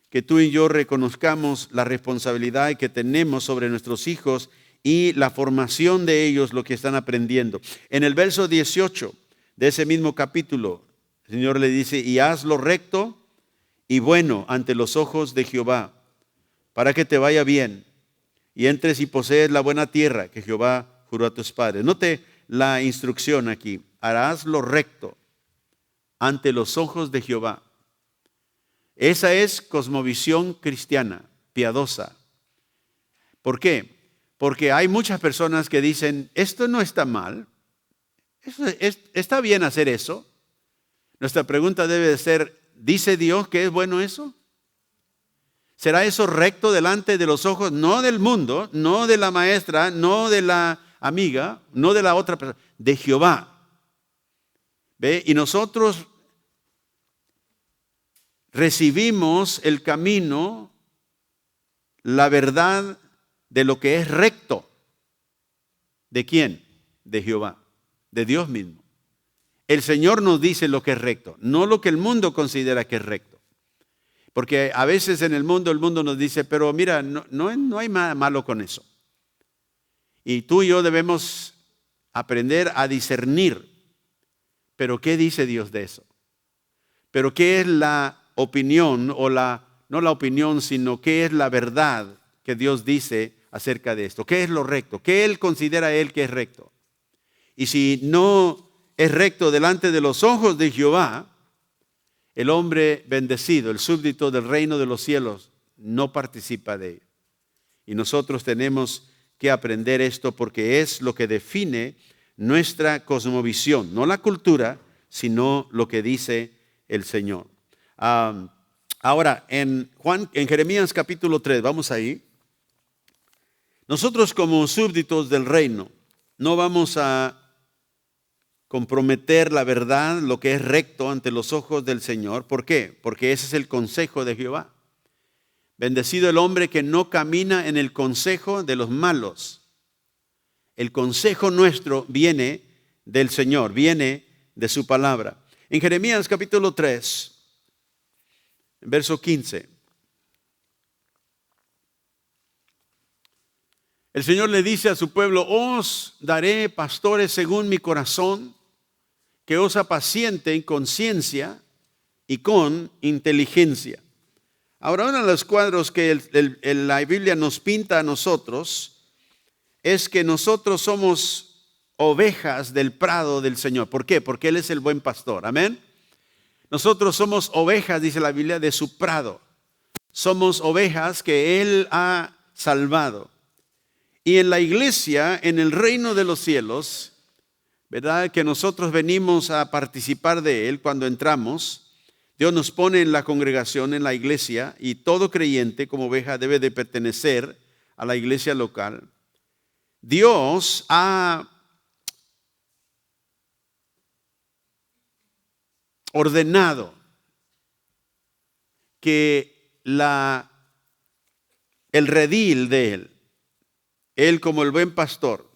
que tú y yo reconozcamos la responsabilidad que tenemos sobre nuestros hijos y la formación de ellos, lo que están aprendiendo. En el verso 18 de ese mismo capítulo, el Señor le dice, y haz lo recto y bueno ante los ojos de Jehová, para que te vaya bien y entres y posees la buena tierra que Jehová juró a tus padres. Note la instrucción aquí, harás lo recto. ante los ojos de Jehová. Esa es cosmovisión cristiana, piadosa. ¿Por qué? Porque hay muchas personas que dicen, esto no está mal, está bien hacer eso. Nuestra pregunta debe de ser, ¿dice Dios que es bueno eso? ¿Será eso recto delante de los ojos, no del mundo, no de la maestra, no de la amiga, no de la otra persona, de Jehová? ¿Ve? Y nosotros recibimos el camino, la verdad de lo que es recto. ¿De quién? De Jehová, de Dios mismo. El Señor nos dice lo que es recto, no lo que el mundo considera que es recto. Porque a veces en el mundo nos dice, pero mira, no hay nada malo con eso. Y tú y yo debemos aprender a discernir. Pero ¿qué dice Dios de eso? Pero ¿qué es la opinión no la opinión, sino qué es la verdad que Dios dice acerca de esto? ¿Qué es lo recto? ¿Qué Él considera que es recto? Y si no es recto delante de los ojos de Jehová, el hombre bendecido, el súbdito del reino de los cielos, no participa de ello. Y nosotros tenemos que aprender esto porque es lo que define nuestra cosmovisión, no la cultura, sino lo que dice el Señor. Ahora, en Jeremías capítulo 3, vamos ahí. Nosotros como súbditos del reino no vamos a comprometer la verdad, lo que es recto ante los ojos del Señor. ¿Por qué? Porque ese es el consejo de Jehová. Bendecido el hombre que no camina en el consejo de los malos. El consejo nuestro viene del Señor, viene de su palabra. En Jeremías capítulo 3, verso 15. El Señor le dice a su pueblo, os daré pastores según mi corazón, que os apacienten con ciencia y con inteligencia. Ahora, uno de los cuadros que la Biblia nos pinta a nosotros es que nosotros somos ovejas del prado del Señor. ¿Por qué? Porque Él es el buen pastor. Amén. Nosotros somos ovejas, dice la Biblia, de su prado. Somos ovejas que Él ha salvado. Y en la iglesia, en el reino de los cielos, ¿verdad? Que nosotros venimos a participar de Él cuando entramos. Dios nos pone en la congregación, en la iglesia, y todo creyente como oveja debe de pertenecer a la iglesia local. Dios ha ordenado que el redil de Él como el buen pastor,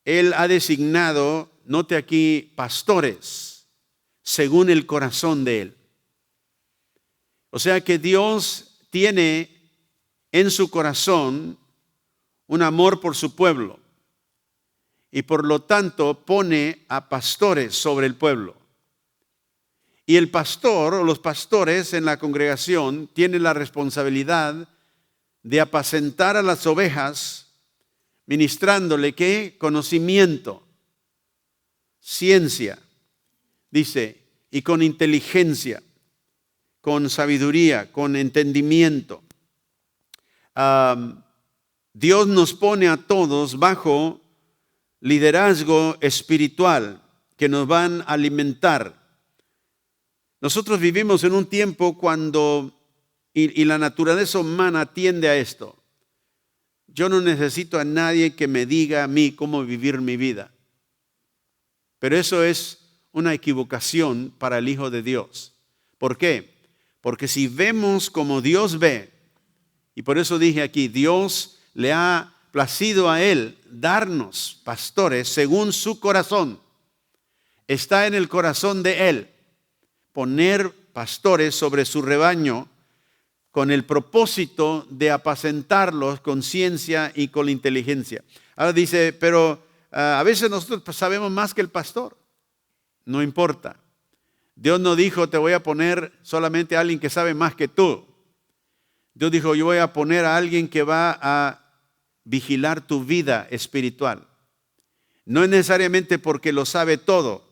Él ha designado, note aquí, pastores según el corazón de Él. O sea que Dios tiene en su corazón un amor por su pueblo y por lo tanto pone a pastores sobre el pueblo. Y el pastor o los pastores en la congregación tienen la responsabilidad de apacentar a las ovejas, ministrándole ¿qué? Conocimiento, ciencia, dice, y con inteligencia, con sabiduría, con entendimiento. Dios nos pone a todos bajo liderazgo espiritual que nos van a alimentar. Nosotros vivimos en un tiempo cuando, y la naturaleza humana tiende a esto. Yo no necesito a nadie que me diga a mí cómo vivir mi vida. Pero eso es una equivocación para el Hijo de Dios. ¿Por qué? Porque si vemos como Dios ve, y por eso dije aquí, Dios le ha placido a Él darnos pastores según su corazón. Está en el corazón de Él poner pastores sobre su rebaño con el propósito de apacentarlos con ciencia y con inteligencia. Ahora dice, pero a veces nosotros sabemos más que el pastor. No importa. Dios no dijo, te voy a poner solamente a alguien que sabe más que tú. Dios dijo, yo voy a poner a alguien que va a vigilar tu vida espiritual. No es necesariamente porque lo sabe todo,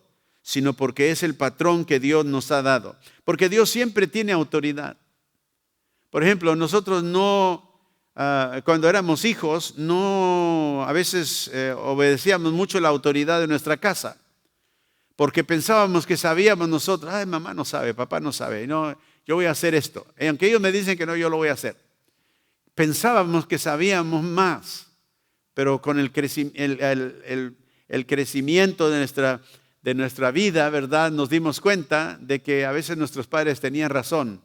sino porque es el patrón que Dios nos ha dado. Porque Dios siempre tiene autoridad. Por ejemplo, nosotros cuando éramos hijos, a veces obedecíamos mucho la autoridad de nuestra casa. Porque pensábamos que sabíamos nosotros, ay, mamá no sabe, papá no sabe, no, yo voy a hacer esto. Y aunque ellos me dicen que no, yo lo voy a hacer. Pensábamos que sabíamos más, pero con el crecimiento de nuestra vida, ¿verdad? Nos dimos cuenta de que a veces nuestros padres tenían razón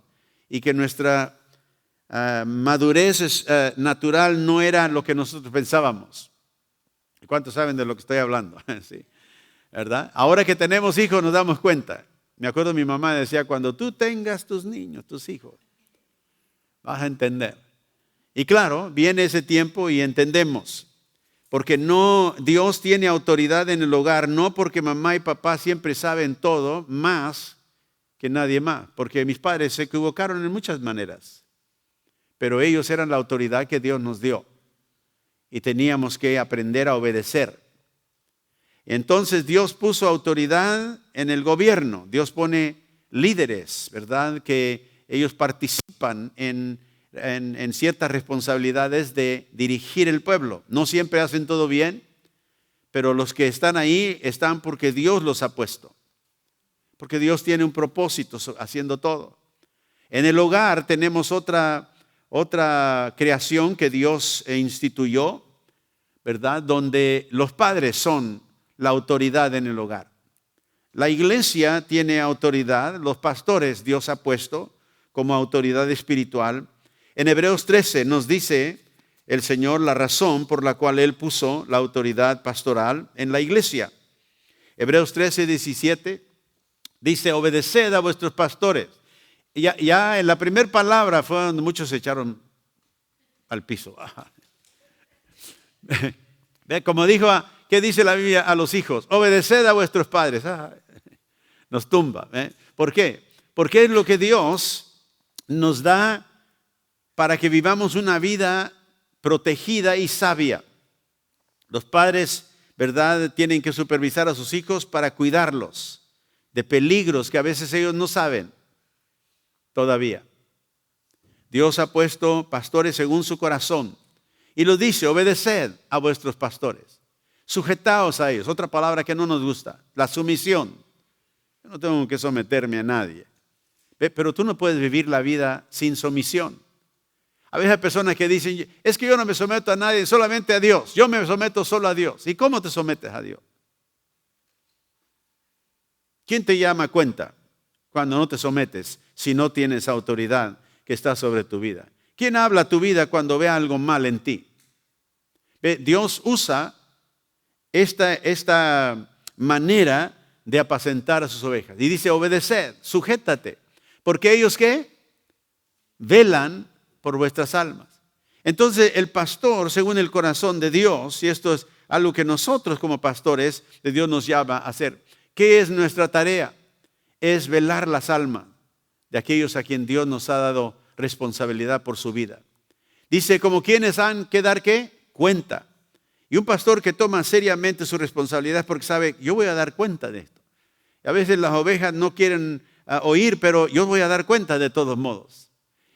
y que nuestra madurez natural no era lo que nosotros pensábamos. ¿Cuántos saben de lo que estoy hablando? Sí, ¿verdad? Ahora que tenemos hijos nos damos cuenta. Me acuerdo mi mamá decía, cuando tú tengas tus niños, tus hijos, vas a entender. Y claro, viene ese tiempo y entendemos. Porque Dios tiene autoridad en el hogar, no porque mamá y papá siempre saben todo, más que nadie más. Porque mis padres se equivocaron en muchas maneras. Pero ellos eran la autoridad que Dios nos dio. Y teníamos que aprender a obedecer. Entonces Dios puso autoridad en el gobierno. Dios pone líderes, ¿verdad? Que ellos participan en ciertas responsabilidades de dirigir el pueblo. No siempre hacen todo bien, pero los que están ahí están porque Dios los ha puesto. Porque Dios tiene un propósito haciendo todo. En el hogar tenemos otra creación que Dios instituyó, ¿verdad? Donde los padres son la autoridad en el hogar. La iglesia tiene autoridad, los pastores Dios ha puesto como autoridad espiritual. En Hebreos 13 nos dice el Señor la razón por la cual Él puso la autoridad pastoral en la iglesia. Hebreos 13, 17 dice, obedeced a vuestros pastores. Ya en la primera palabra fue donde muchos se echaron al piso. Como dijo, ¿qué dice la Biblia a los hijos? Obedeced a vuestros padres. Nos tumba. ¿Por qué? Porque es lo que Dios nos da para que vivamos una vida protegida y sabia. Los padres, ¿verdad?, tienen que supervisar a sus hijos para cuidarlos de peligros que a veces ellos no saben todavía. Dios ha puesto pastores según su corazón y los dice, obedeced a vuestros pastores. Sujetaos a ellos. Otra palabra que no nos gusta, la sumisión. Yo no tengo que someterme a nadie. Pero tú no puedes vivir la vida sin sumisión. A veces hay personas que dicen, es que yo no me someto a nadie, solamente a Dios. Yo me someto solo a Dios. ¿Y cómo te sometes a Dios? ¿Quién te llama a cuenta cuando no te sometes si no tienes autoridad que está sobre tu vida? ¿Quién habla a tu vida cuando ve algo mal en ti? Dios usa esta manera de apacentar a sus ovejas. Y dice, obedeced, sujétate. Porque ellos, ¿qué? Velan por vuestras almas. Entonces el pastor, según el corazón de Dios, y esto es algo que nosotros como pastores de Dios nos llama a hacer. ¿Qué es nuestra tarea? Es velar las almas de aquellos a quien Dios nos ha dado responsabilidad por su vida. Dice, como quienes han que dar, ¿qué? Cuenta. Y un pastor que toma seriamente su responsabilidad porque sabe, yo voy a dar cuenta de esto. Y a veces las ovejas no quieren oír, pero yo voy a dar cuenta de todos modos.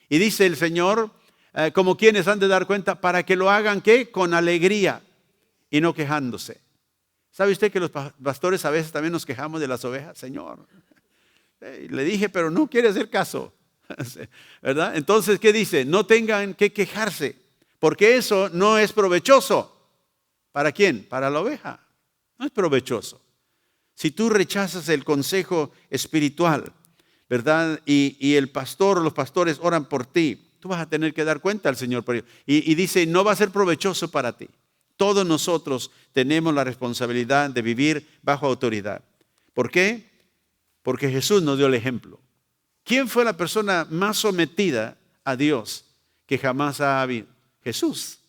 Y dice el Señor, como quienes han de dar cuenta, para que lo hagan, ¿qué? Con alegría y no quejándose. ¿Sabe usted que los pastores a veces también nos quejamos de las ovejas? Señor, le dije, pero no quiere hacer caso. ¿Verdad? Entonces, ¿qué dice? No tengan que quejarse, porque eso no es provechoso. ¿Para quién? Para la oveja. No es provechoso. Si tú rechazas el consejo espiritual, ¿verdad? Y el pastor o los pastores oran por ti, tú vas a tener que dar cuenta al Señor por ello. Y dice, no va a ser provechoso para ti. Todos nosotros tenemos la responsabilidad de vivir bajo autoridad. ¿Por qué? Porque Jesús nos dio el ejemplo. ¿Quién fue la persona más sometida a Dios que jamás ha habido? Jesús.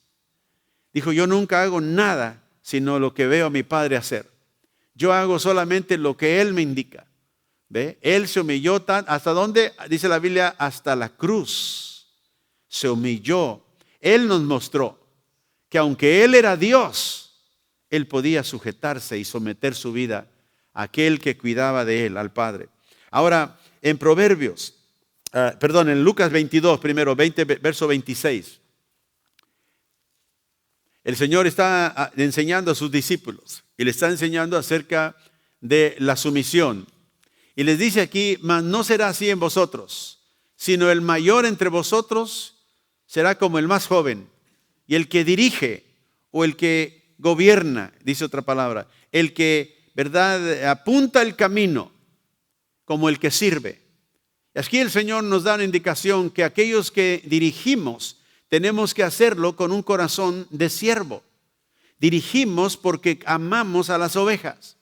Dijo, yo nunca hago nada sino lo que veo a mi Padre hacer. Yo hago solamente lo que Él me indica. ¿Ve? Él se humilló ¿hasta dónde? Dice la Biblia, hasta la cruz. Se humilló. Él nos mostró que aunque Él era Dios, Él podía sujetarse y someter su vida aquel que cuidaba de él, al Padre. Ahora, en en Lucas 22, primero, verso 26. El Señor está enseñando a sus discípulos y le está enseñando acerca de la sumisión. Y les dice aquí: mas no será así en vosotros, sino el mayor entre vosotros será como el más joven, y el que dirige o el que gobierna, dice otra palabra, el que, ¿verdad?, apunta el camino, como el que sirve. Aquí el Señor nos da una indicación que aquellos que dirigimos tenemos que hacerlo con un corazón de siervo. Dirigimos porque amamos a las ovejas.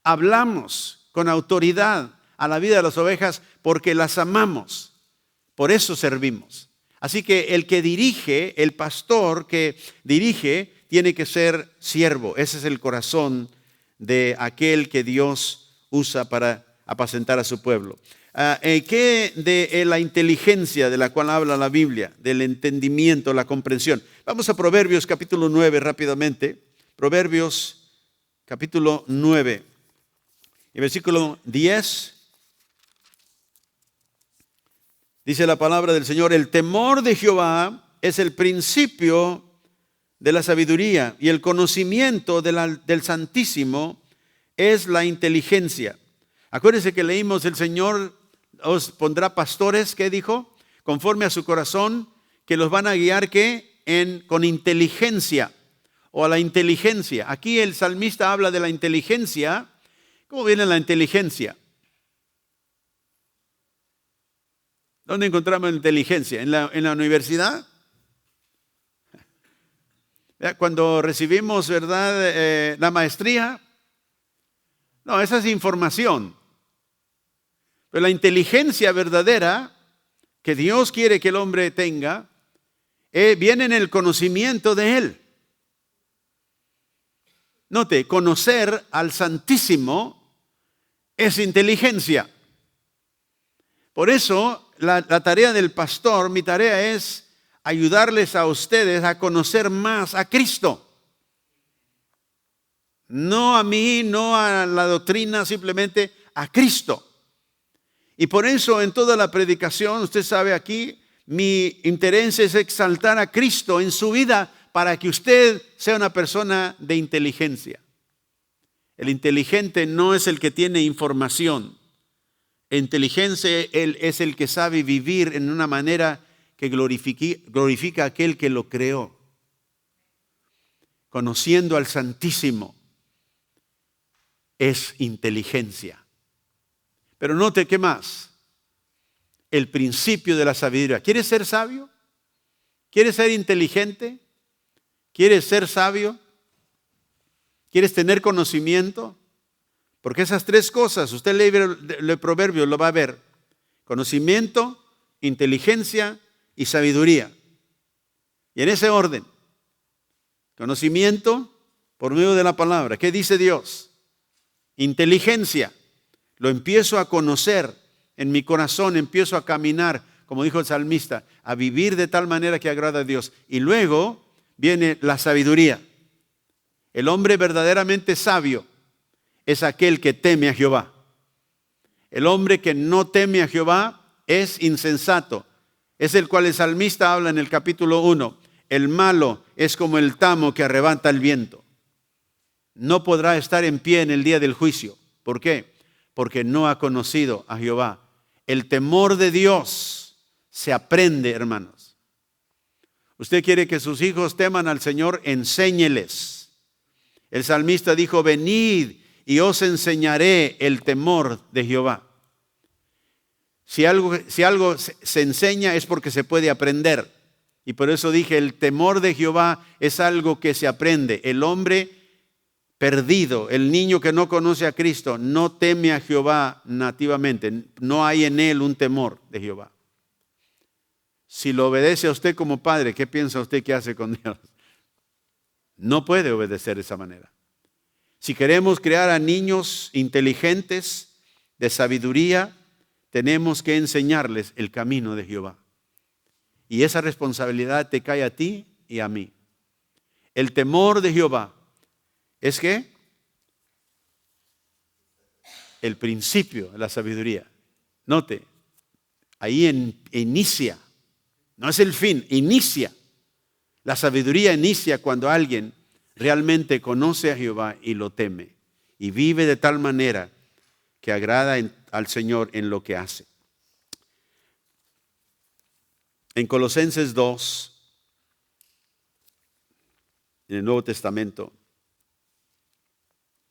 Hablamos con autoridad a la vida de las ovejas porque las amamos. Por eso servimos. Así que el que dirige, el pastor que dirige, tiene que ser siervo. Ese es el corazón de aquel que Dios usa para apacentar a su pueblo. ¿Qué de la inteligencia de la cual habla la Biblia? Del entendimiento, la comprensión. Vamos a Proverbios capítulo 9 rápidamente. Proverbios capítulo 9. Y versículo 10. Dice la palabra del Señor: el temor de Jehová es el principio de la sabiduría, y el conocimiento del Santísimo es la inteligencia. Acuérdense que leímos: el Señor os pondrá pastores, ¿qué dijo? Conforme a su corazón, que los van a guiar, ¿qué? Con inteligencia, o a la inteligencia. Aquí el salmista habla de la inteligencia. ¿Cómo viene la inteligencia? ¿Dónde encontramos la inteligencia? ¿En la universidad? Cuando recibimos, ¿verdad?, la maestría. No, esa es información. Pero la inteligencia verdadera que Dios quiere que el hombre tenga viene en el conocimiento de Él. Note, conocer al Santísimo es inteligencia. Por eso la tarea del pastor, mi tarea es ayudarles a ustedes a conocer más a Cristo. No a mí, no a la doctrina, simplemente a Cristo. Y por eso en toda la predicación, usted sabe, aquí mi interés es exaltar a Cristo en su vida para que usted sea una persona de inteligencia. El inteligente no es el que tiene información. El inteligente es el que sabe vivir en una manera que glorifica a aquel que lo creó. Conociendo al Santísimo es inteligencia. Pero note, ¿qué más? El principio de la sabiduría. ¿Quieres ser sabio? ¿Quieres ser inteligente? ¿Quieres ser sabio? ¿Quieres tener conocimiento? Porque esas tres cosas, usted lee el proverbio, lo va a ver. Conocimiento, inteligencia y sabiduría. Y en ese orden. Conocimiento por medio de la palabra. ¿Qué dice Dios? Inteligencia. Lo empiezo a conocer en mi corazón, empiezo a caminar, como dijo el salmista, a vivir de tal manera que agrada a Dios. Y luego viene la sabiduría. El hombre verdaderamente sabio es aquel que teme a Jehová. El hombre que no teme a Jehová es insensato. Es el cual el salmista habla en el capítulo 1. El malo es como el tamo que arrebata el viento. No podrá estar en pie en el día del juicio. ¿Por qué? Porque no ha conocido a Jehová. El temor de Dios se aprende, hermanos. Usted quiere que sus hijos teman al Señor, enséñeles. El salmista dijo: venid y os enseñaré el temor de Jehová. Si algo se enseña es porque se puede aprender. Y por eso dije, el temor de Jehová es algo que se aprende. El hombre perdido, el niño que no conoce a Cristo, no teme a Jehová nativamente. No hay en él un temor de Jehová. Si lo obedece a usted como padre, ¿qué piensa usted que hace con Dios? No puede obedecer de esa manera. Si queremos crear a niños inteligentes, de sabiduría, tenemos que enseñarles el camino de Jehová. Y esa responsabilidad te cae a ti y a mí. El temor de Jehová es que el principio de la sabiduría. Note, ahí inicia, no es el fin, inicia. La sabiduría inicia cuando alguien realmente conoce a Jehová y lo teme y vive de tal manera que agrada al Señor en lo que hace. En Colosenses 2, en el Nuevo Testamento,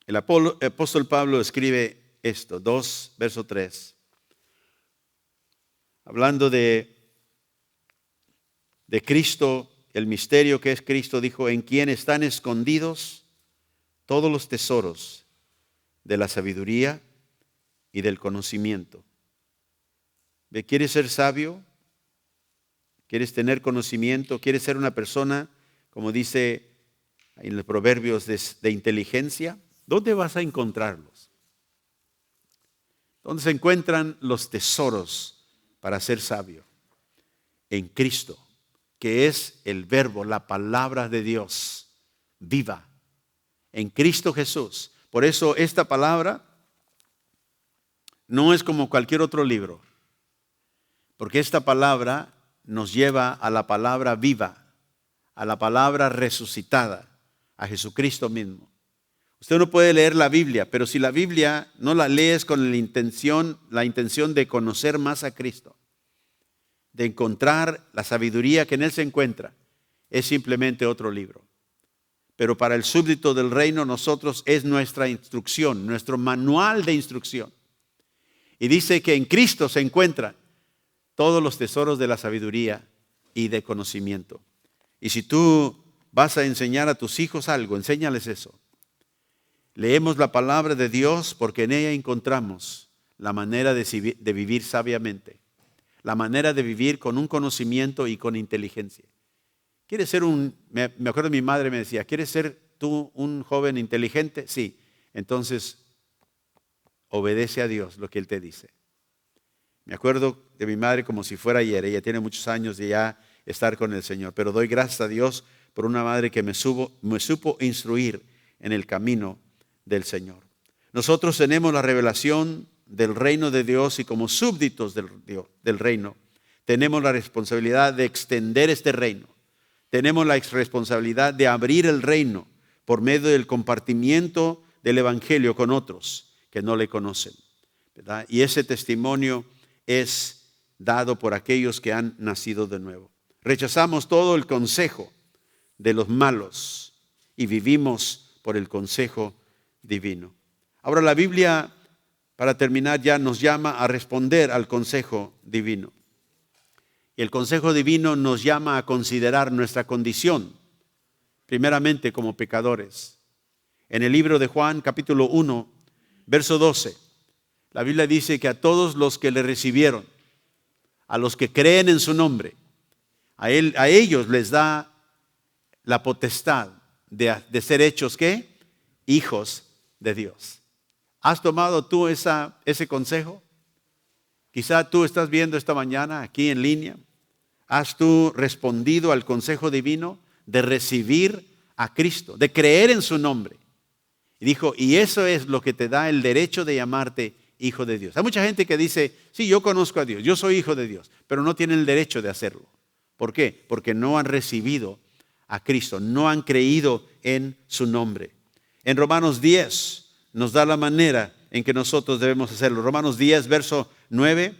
el apóstol Pablo escribe esto, 2, verso 3, hablando de Cristo, el misterio que es Cristo, dijo, en quien están escondidos todos los tesoros de la sabiduría y del conocimiento. ¿Quieres ser sabio? ¿Quieres tener conocimiento? ¿Quieres ser una persona, como dice en los proverbios, de inteligencia? ¿Dónde vas a encontrarlos? ¿Dónde se encuentran los tesoros para ser sabio? En Cristo, que es el verbo, la palabra de Dios viva. En Cristo Jesús. Por eso esta palabra no es como cualquier otro libro. Porque esta palabra nos lleva a la palabra viva, a la palabra resucitada, a Jesucristo mismo. Usted no puede leer la Biblia, pero si la Biblia no la lees con la intención de conocer más a Cristo, de encontrar la sabiduría que en Él se encuentra, es simplemente otro libro. Pero para el súbdito del reino, nosotros es nuestra instrucción, nuestro manual de instrucción. Y dice que en Cristo se encuentran todos los tesoros de la sabiduría y de conocimiento. Y si tú vas a enseñar a tus hijos algo, enséñales eso. Leemos la palabra de Dios porque en ella encontramos la manera de vivir sabiamente, la manera de vivir con un conocimiento y con inteligencia. ¿Quieres ser me acuerdo mi madre me decía, ¿quieres ser tú un joven inteligente? Sí. Entonces, obedece a Dios lo que Él te dice. Me acuerdo de mi madre como si fuera ayer. Ella tiene muchos años de ya estar con el Señor. Pero doy gracias a Dios por una madre que me supo instruir en el camino del Señor. Nosotros tenemos la revelación del reino de Dios y como súbditos del reino, tenemos la responsabilidad de extender este reino. Tenemos la responsabilidad de abrir el reino por medio del compartimiento del Evangelio con otros que no le conocen, ¿verdad? Y ese testimonio es dado por aquellos que han nacido de nuevo. Rechazamos todo el consejo de los malos y vivimos por el consejo divino. Ahora la Biblia, para terminar, ya nos llama a responder al consejo divino. Y el consejo divino nos llama a considerar nuestra condición, primeramente como pecadores. En el libro de Juan, capítulo 1, verso 12, la Biblia dice que a todos los que le recibieron, a los que creen en su nombre, a ellos les da la potestad de ser hechos, ¿qué? Hijos de Dios. ¿Has tomado tú ese consejo? Quizá tú estás viendo esta mañana aquí en línea. ¿Has tú respondido al consejo divino de recibir a Cristo, de creer en su nombre? Y dijo, y eso es lo que te da el derecho de llamarte hijo de Dios. Hay mucha gente que dice, sí, yo conozco a Dios, yo soy hijo de Dios, pero no tienen el derecho de hacerlo. ¿Por qué? Porque no han recibido a Cristo, no han creído en su nombre. En Romanos 10 nos da la manera en que nosotros debemos hacerlo. Romanos 10, verso 9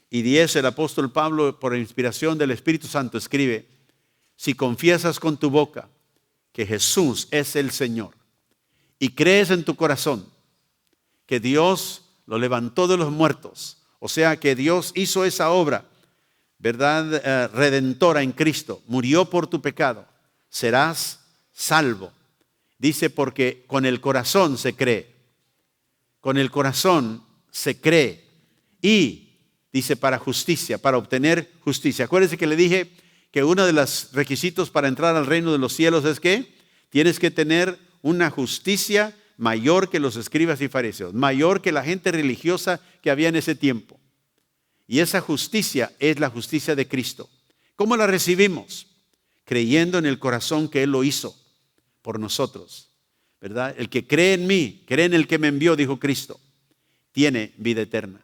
y 10, el apóstol Pablo, por inspiración del Espíritu Santo, escribe, si confiesas con tu boca que Jesús es el Señor y crees en tu corazón que Dios lo levantó de los muertos, o sea que Dios hizo esa obra, ¿verdad? Redentora en Cristo, murió por tu pecado, serás salvo. Dice porque con el corazón se cree, con el corazón se cree y dice para justicia, para obtener justicia. Acuérdense que le dije que uno de los requisitos para entrar al reino de los cielos es que tienes que tener una justicia mayor que los escribas y fariseos, mayor que la gente religiosa que había en ese tiempo. Y esa justicia es la justicia de Cristo. ¿Cómo la recibimos? Creyendo en el corazón que Él lo hizo por nosotros, ¿verdad? El que cree en mí, cree en el que me envió, dijo Cristo, tiene vida eterna.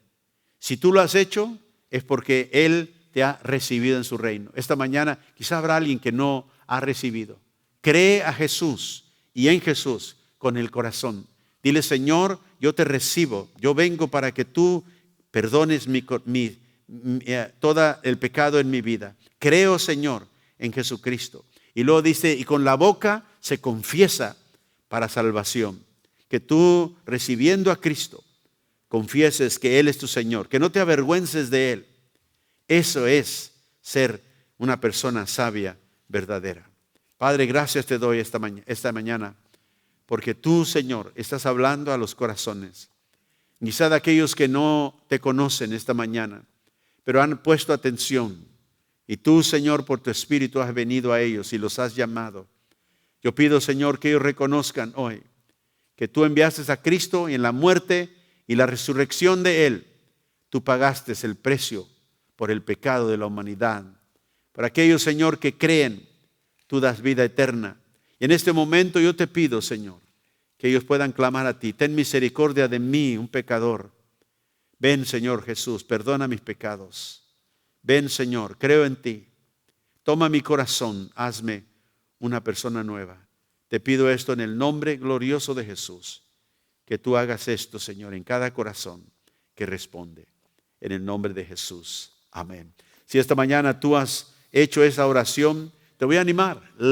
Si tú lo has hecho, es porque Él te ha recibido en su reino. Esta mañana quizá habrá alguien que no ha recibido. Cree a Jesús y en Jesús con el corazón. Dile, Señor, yo te recibo. Yo vengo para que tú perdones todo el pecado en mi vida. Creo, Señor, en Jesucristo. Y luego dice, y con la boca se confiesa para salvación. Que tú, recibiendo a Cristo, confieses que Él es tu Señor. Que no te avergüences de Él. Eso es ser una persona sabia, verdadera. Padre, gracias te doy esta mañana, porque tú, Señor, estás hablando a los corazones. Quizá de aquellos que no te conocen esta mañana, pero han puesto atención. Y tú, Señor, por tu Espíritu has venido a ellos y los has llamado. Yo pido, Señor, que ellos reconozcan hoy que tú enviaste a Cristo y en la muerte y la resurrección de Él, tú pagaste el precio por el pecado de la humanidad. Para aquellos, Señor, que creen, tú das vida eterna. Y en este momento yo te pido, Señor, que ellos puedan clamar a ti. Ten misericordia de mí, un pecador. Ven, Señor Jesús, perdona mis pecados. Ven, Señor, creo en ti. Toma mi corazón, hazme una persona nueva. Te pido esto en el nombre glorioso de Jesús. Que tú hagas esto, Señor, en cada corazón que responde. En el nombre de Jesús. Amén. Si esta mañana tú has hecho esa oración, te voy a animar.